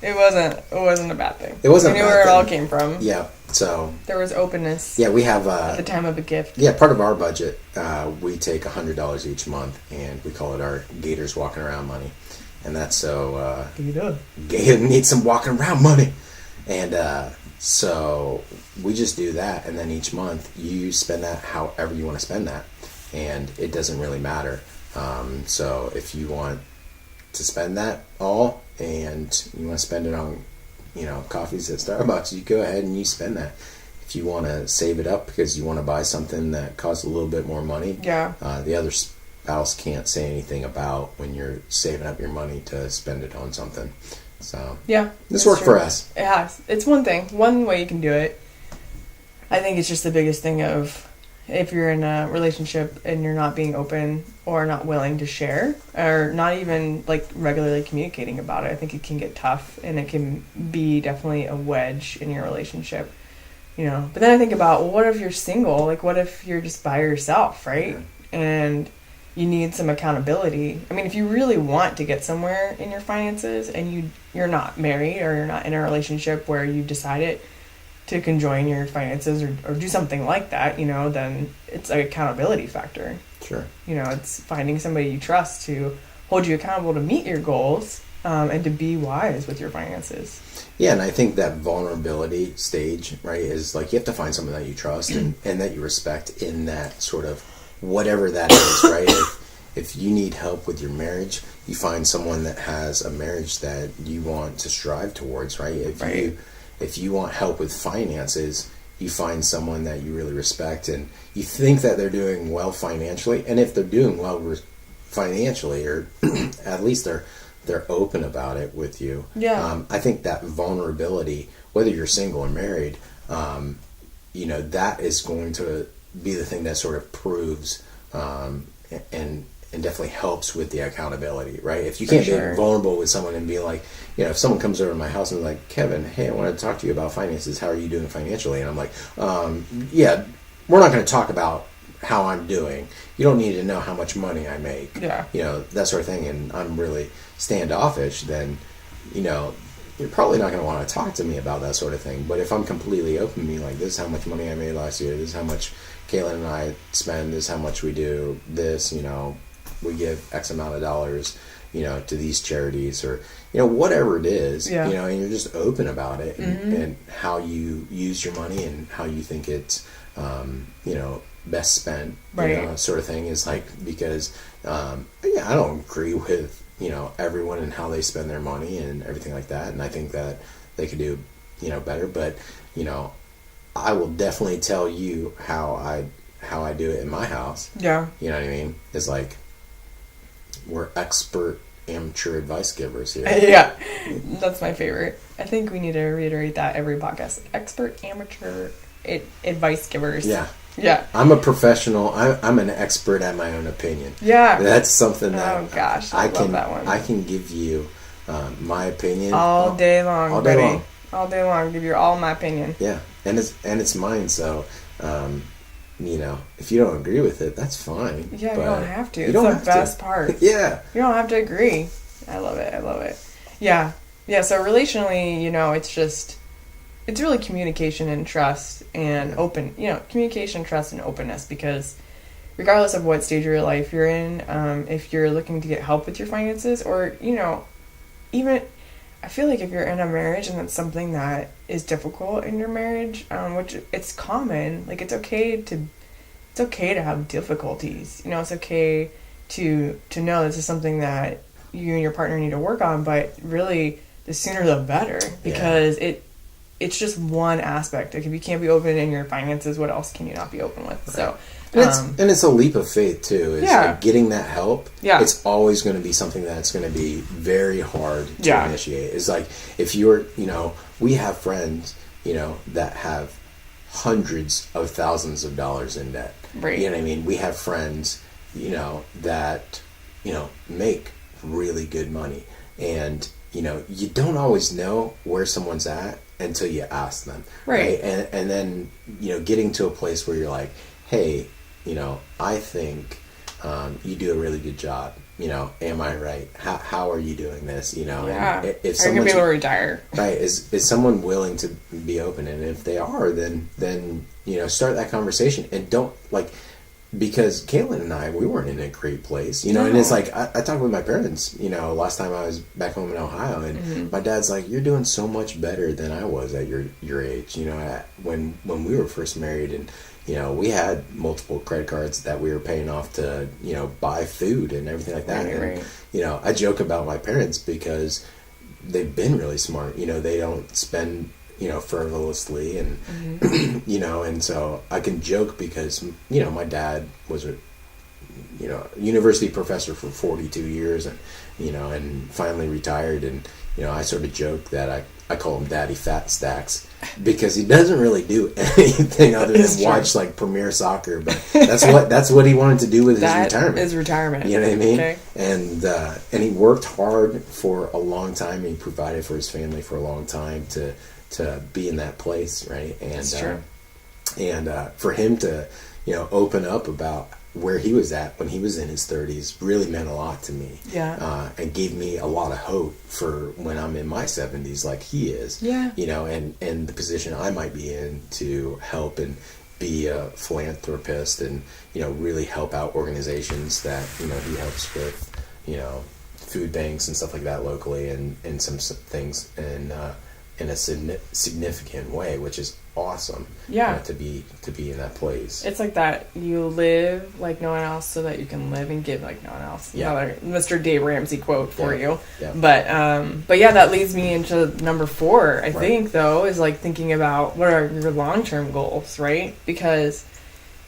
it wasn't a bad thing. It wasn't. We knew where it all came from. Yeah. So there was openness. Yeah, we have at the time of a gift. Yeah, part of our budget, we take $100 each month, and we call it our Gators walking around money, and that's so Gator needs some walking around money, and so we just do that, and then each month you spend that however you want to spend that, and it doesn't really matter. So if you want to spend that all and you want to spend it on coffees at Starbucks, you go ahead and you spend that. If you want to save it up because you want to buy something that costs a little bit more money, the other spouse can't say anything about when you're saving up your money to spend it on something. So this worked for us. It has. It's one way you can do it. I think it's just the biggest thing of if you're in a relationship and you're not being open or not willing to share or not even like regularly communicating about it, I think it can get tough and it can be definitely a wedge in your relationship, But then I think about, well, what if you're single? Like, what if you're just by yourself, right? Yeah. And you need some accountability. I mean, if you really want to get somewhere in your finances and you're not married or you're not in a relationship where you've decided to conjoin your finances or do something like that, then it's an accountability factor. Sure. It's finding somebody you trust to hold you accountable to meet your goals and to be wise with your finances. Yeah, and I think that vulnerability stage, right, is like you have to find someone that you trust and that you respect in that sort of whatever that is, right? If you need help with your marriage, you find someone that has a marriage that you want to strive towards, right? If you want help with finances, you find someone that you really respect and you think that they're doing well financially. And if they're doing well financially, or at least they're open about it with you. Yeah. I think that vulnerability, whether you're single or married, that is going to be the thing that sort of proves and definitely helps with the accountability, right? If you can't be vulnerable with someone and be like, if someone comes over to my house and is like, Kevin, hey, I want to talk to you about finances. How are you doing financially? And I'm like, we're not going to talk about how I'm doing. You don't need to know how much money I make. Yeah. That sort of thing. And I'm really standoffish, then, you're probably not going to want to talk to me about that sort of thing. But if I'm completely open to me, like, this is how much money I made last year, this is how much Caitlin and I spend, this is how much we do this, we give X amount of dollars, to these charities or, whatever it is, and you're just open about it and how you use your money and how you think it's, best spent, sort of thing is like, because, I don't agree with, everyone and how they spend their money and everything like that. And I think that they could do, better, but, I will definitely tell you how I do it in my house. Yeah. You know what I mean? It's like, we're expert amateur advice givers here. Yeah, that's my favorite. I think we need to reiterate that every podcast. Expert amateur advice givers. Yeah. Yeah. I'm a professional. I'm an expert at my own opinion. Yeah. That's something that I love that one. I can give you my opinion all day long. All day long. All day long. Give you all my opinion. Yeah, and it's mine. So, if you don't agree with it, that's fine. Yeah, you don't have to. It's the best part. Yeah. You don't have to agree. I love it. Yeah. Yeah, so relationally, it's really communication and trust and communication, trust, and openness, because regardless of what stage of your life you're in, if you're looking to get help with your finances, or, you know, even, I feel like if you're in a marriage and it's something that is difficult in your marriage, which it's common, like, it's okay to have difficulties. You know, it's okay to know this is something that you and your partner need to work on, but really the sooner the better, because it's just one aspect. Like, if you can't be open in your finances, what else can you not be open with? Right. So, and it's a leap of faith too. It's like getting that help. Yeah. It's always going to be something that's going to be very hard to initiate. It's like, if you're, you know, we have friends, you know, that have hundreds of thousands of dollars in debt. Right. You know what I mean? We have friends, you know, that, you know, make really good money, and, you know, you don't always know where someone's at until you ask them. Right. And then, you know, getting to a place where you're like, hey, you know, I think you do a really good job. You know, am I right? How are you doing this? You know, and if are you gonna be able to retire? Right. Is someone willing to be open? And if they are, then you know, start that conversation, and don't, like, because Caitlin and I, we weren't in a great place, you know. And it's like, I talked with my parents, you know, last time I was back home in Ohio, and my dad's like, you're doing so much better than I was at your age, you know, when we were first married. And, you know, we had multiple credit cards that we were paying off to, you know, buy food and everything like that. And, you know, I joke about my parents because they've been really smart. You know, they don't spend, you know, frivolously, and, you know, and so I can joke because, you know, my dad was a, you know, university professor for 42 years, and, you know, and finally retired. And, you know, I sort of joke that I call him Daddy Fat Stacks, because he doesn't really do anything other than watch like Premier Soccer. But that's what he wanted to do with his retirement. His retirement. You know what I mean? Okay. And he worked hard for a long time, and he provided for his family for a long time to be in that place, right? And that's true. And for him to, you know, open up about where he was at when he was in his 30s really meant a lot to me. Yeah. And gave me a lot of hope for when I'm in my 70s, like he is. Yeah. You know, and the position I might be in to help and be a philanthropist, and, you know, really help out organizations that, you know, he helps with, you know, food banks and stuff like that locally, and some things in a significant way, which is awesome. Yeah. You know, to be in that place. It's like that. You live like no one else so that you can live and give like no one else. Yeah. Another Mr. Dave Ramsey quote for you. Yeah. But yeah, that leads me into number 4, I think, though, is like thinking about what are your long-term goals, right? Because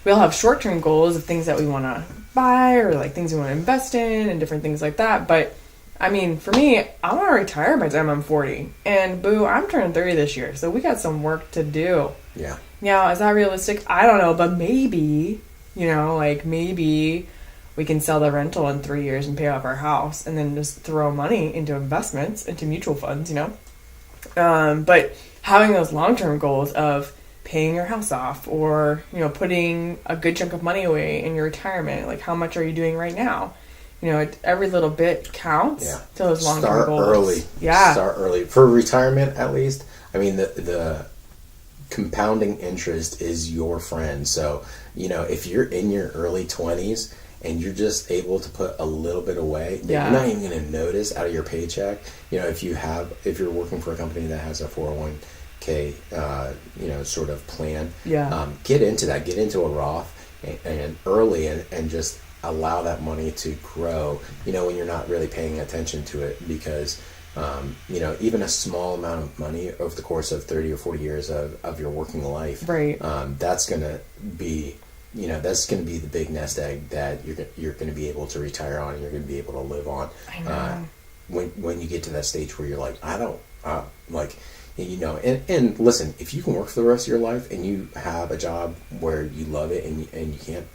we all have short-term goals of things that we want to buy, or like things we want to invest in, and different things like that. But I mean, for me, I want to retire by the time I'm 40. And boo, I'm turning 30 this year, so we got some work to do. Yeah. Now, is that realistic? I don't know, but maybe, you know, like maybe we can sell the rental in 3 years and pay off our house, and then just throw money into investments, into mutual funds, you know? But having those long-term goals of paying your house off, or, you know, putting a good chunk of money away in your retirement, like how much are you doing right now? You know, every little bit counts to those long-term goals. Start early. Yeah. Start early. For retirement, at least. I mean, the compounding interest is your friend. So, you know, if you're in your early 20s and you're just able to put a little bit away, you're not even going to notice out of your paycheck. You know, if you're working for a company that has a 401k, you know, sort of plan, get into that. Get into a Roth and early, and just allow that money to grow, you know, when you're not really paying attention to it, because, you know, even a small amount of money over the course of 30 or 40 years of your working life, right? That's going to be, you know, that's going to be the big nest egg that you're going to be able to retire on, and you're going to be able to live on. I know. When you get to that stage where you're like, I don't, like, you know, and listen, if you can work for the rest of your life and you have a job where you love it and you can't,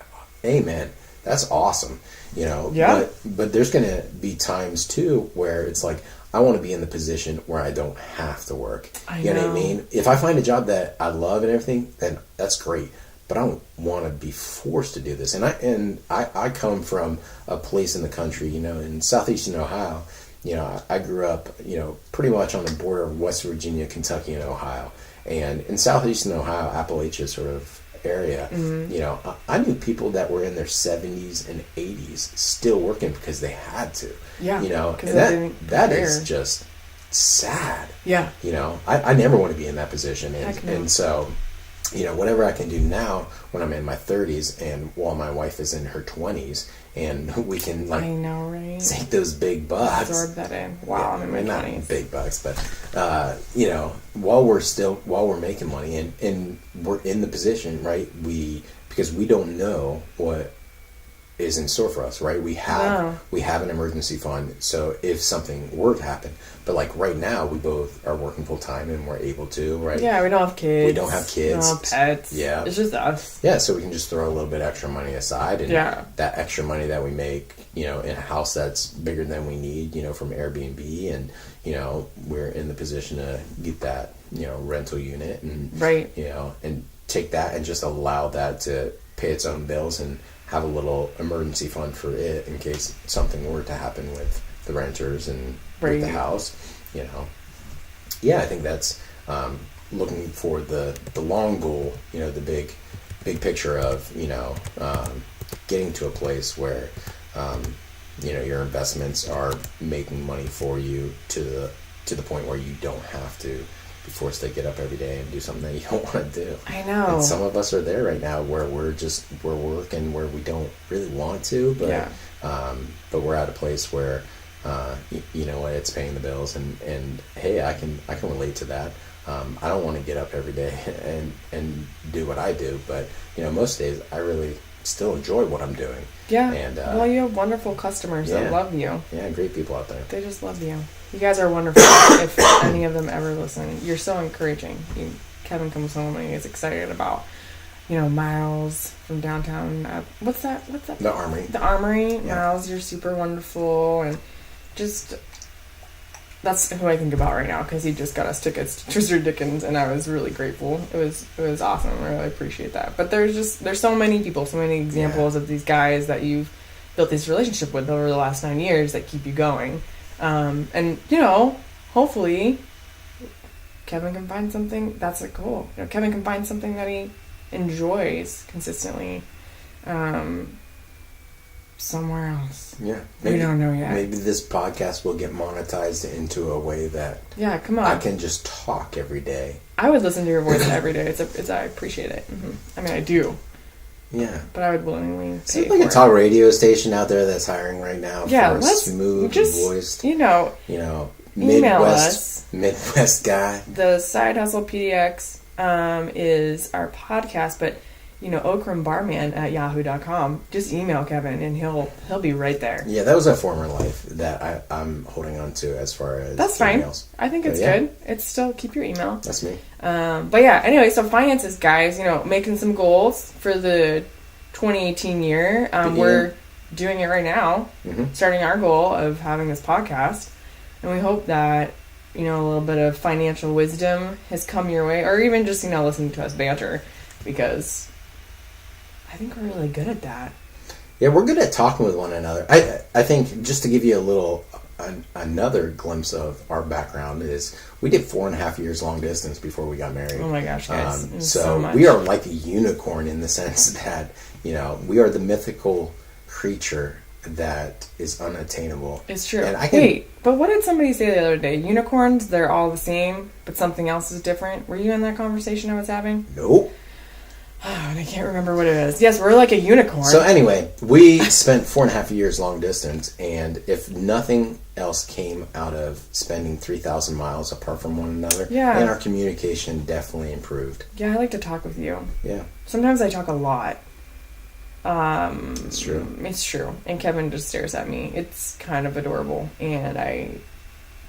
amen. That's awesome, you know. Yeah. But there's going to be times too where it's like, I want to be in the position where I don't have to work. You know what I mean? If I find a job that I love and everything, then that's great. But I don't want to be forced to do this. And I come from a place in the country, you know, in southeastern Ohio. You know, I grew up, you know, pretty much on the border of West Virginia, Kentucky, and Ohio. And in southeastern Ohio, Appalachia sort of area, you know, I knew people that were in their 70s and 80s still working because they had to. Yeah. You know, because and that is just sad. Yeah. You know, I never want to be in that position. Heck no. And so, you know, whatever I can do now when I'm in my 30s and while my wife is in her 20s, and we can, like, I know, right? take those big bucks. Absorb that in. Wow, I'm in my not 20s. big bucks, but, you know, while we're making money and we're in the position, right, because we don't know what is in store for us, right? We have an emergency fund, so if something were to happen, but like right now we both are working full time and we're able to, right? Yeah, we don't have kids. We don't have kids. We don't have pets. Yeah. It's just us. Yeah, so we can just throw a little bit extra money aside, and that extra money that we make, you know, in a house that's bigger than we need, you know, from Airbnb, and, you know, we're in the position to get that, you know, rental unit, and you know, and take that and just allow that to pay its own bills and have a little emergency fund for it in case something were to happen with the renters and with the house, you know. Yeah, I think that's looking for the long goal, you know, the big picture of, you know, getting to a place where, you know, your investments are making money for you to the point where you don't have to be forced to get up every day and do something that you don't want to do. I know. And some of us are there right now where we're working where we don't really want to, but but we're at a place where you know what, it's paying the bills, and hey, I can relate to that. I don't want to get up every day and do what I do, but, you know, most days I really still enjoy what I'm doing. Yeah. And well, you have wonderful customers that love you. Yeah, great people out there. They just love you. You guys are wonderful. If any of them ever listen, you're so encouraging. Kevin comes home and he's excited about, you know, Miles from downtown. What's that? The Armory. The Armory. Yeah. Miles, you're super wonderful, and just that's who I think about right now, because he just got us tickets to Tristan Dickens, and I was really grateful. It was awesome. I really appreciate that. But there's so many people, so many examples of these guys that you've built this relationship with over the last 9 years that keep you going. And, you know, hopefully Kevin can find something that's cool. You know, Kevin can find something that he enjoys consistently somewhere else. Yeah. We don't know yet. Maybe this podcast will get monetized into a way that come on, I can just talk every day. I would listen to your voice every day. I appreciate it. Mm-hmm. I mean, I do. Yeah. But I would willingly pay Seems like a talk radio station out there that's hiring right now for a smooth voiced, you know, Midwest guy. The Side Hustle PDX is our podcast, but, you know, okrambarman@yahoo.com. Just email Kevin and he'll be right there. Yeah, that was a former life that I'm holding on to as far as that's emails. Fine. I think it's good. It's still, keep your email. That's me. But yeah, anyway, so finances, guys, you know, making some goals for the 2018 year. We're doing it right now, starting our goal of having this podcast. And we hope that, you know, a little bit of financial wisdom has come your way, or even just, you know, listening to us banter, because I think we're really good at that. Yeah, we're good at talking with one another. I think, just to give you a little another glimpse of our background, is we did 4.5 years long distance before we got married. Oh my gosh, guys. So much. We are like a unicorn in the sense that, you know, we are the mythical creature that is unattainable. It's true. Wait, but what did somebody say the other day? Unicorns, they're all the same, but something else is different. Were you in that conversation I was having? Nope. And I can't remember what it is. Yes, we're like a unicorn. So anyway, we spent 4.5 years long distance, and if nothing else came out of spending 3,000 miles apart from one another, and our communication definitely improved. Yeah, I like to talk with you. Yeah. Sometimes I talk a lot. It's true. It's true. And Kevin just stares at me. It's kind of adorable, and I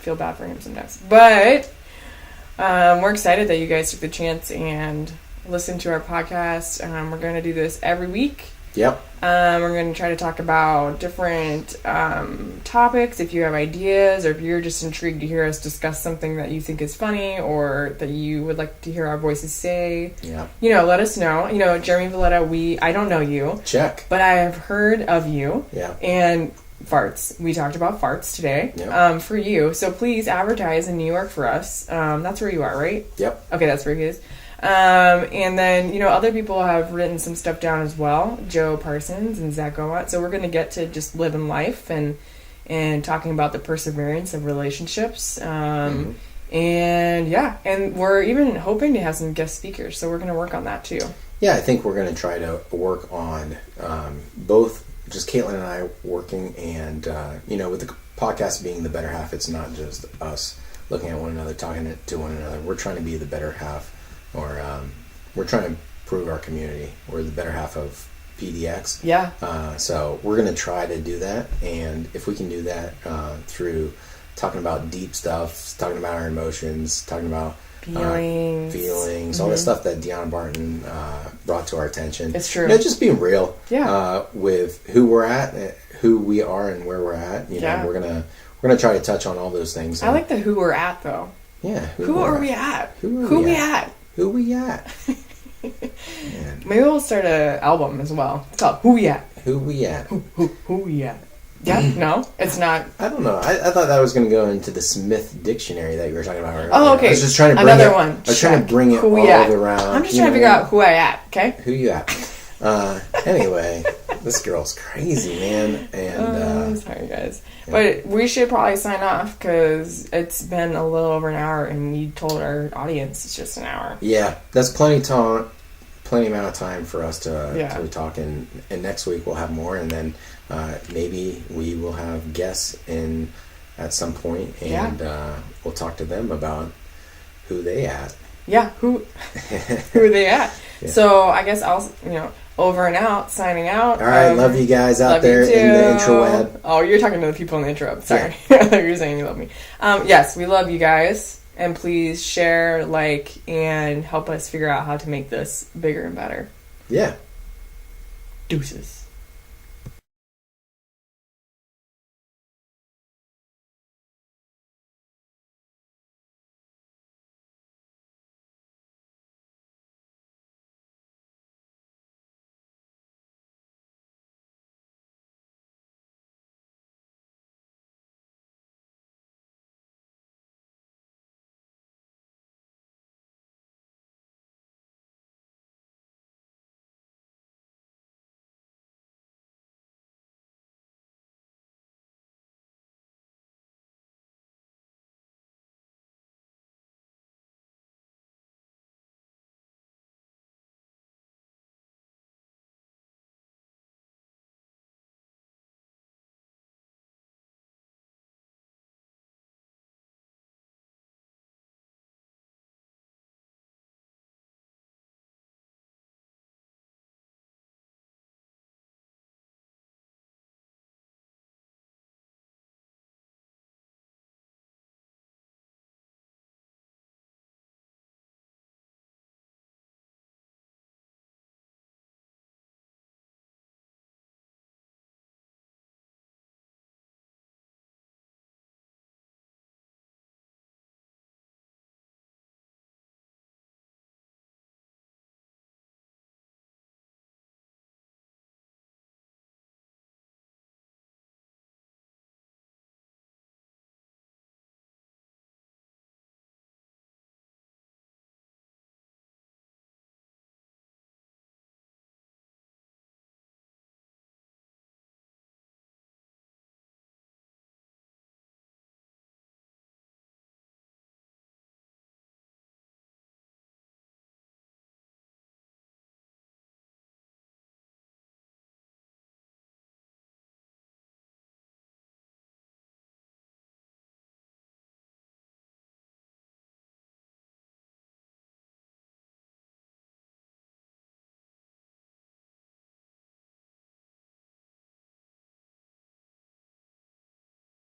feel bad for him sometimes. But we're excited that you guys took the chance and listen to our podcast. We're going to do this every week. Yep. We're going to try to talk about different topics. If you have ideas, or if you're just intrigued to hear us discuss something that you think is funny, or that you would like to hear our voices say, you know, let us know. You know, Jeremy Valletta, I don't know you. Check. But I have heard of you. Yeah. And farts. We talked about farts today. Yep. For you. So please advertise in New York for us. That's where you are, right? Yep. Okay, that's where he is. And then, other people have written some stuff down as well. Joe Parsons and Zach Gowat. So we're going to get to just living life and talking about the perseverance of relationships. And we're even hoping to have some guest speakers. So we're going to work on that too. Yeah, I think we're going to try to work on both just Caitlin and I working and, with the podcast being the better half, it's not just us looking at one another, talking to one another. We're trying to be the better half, or we're trying to improve our community. We're the better half of PDX. Yeah. So we're going to try to do that. And if we can do that through talking about deep stuff, talking about our emotions, talking about feelings, all the stuff that Deanna Barton brought to our attention. It's true. Just being real Yeah. with who we're at, who we are, and where we're at. We're gonna try to touch on all those things. I like the who we're at though. Yeah. Who are we at? Who we at? Who we at? Maybe we'll start an album as well. It's called Who We At? Who we at? Who we at? Yeah, no, it's not. I don't know. I thought that was going to go into the Smith dictionary that you were talking about earlier. Oh, okay. I was just trying to bring Another one. I was trying to bring it all around. I'm just trying to figure out who I at. Okay. Who you at? Anyway, this girl's crazy, man. And sorry, guys, but we should probably sign off because it's been a little over an hour, and you told our audience it's just an hour. Yeah, that's plenty amount of time for us to talk. And next week we'll have more, and then maybe we will have guests in at some point, and we'll talk to them about who they at. Yeah, who are they at? Yeah. So I guess I'll over and out, signing out. All right, love you guys out there in the intraweb. Oh, you're talking to the people in the intraweb. Sorry, I thought you were saying you love me. Yes, we love you guys, and please share, and help us figure out how to make this bigger and better. Yeah. Deuces.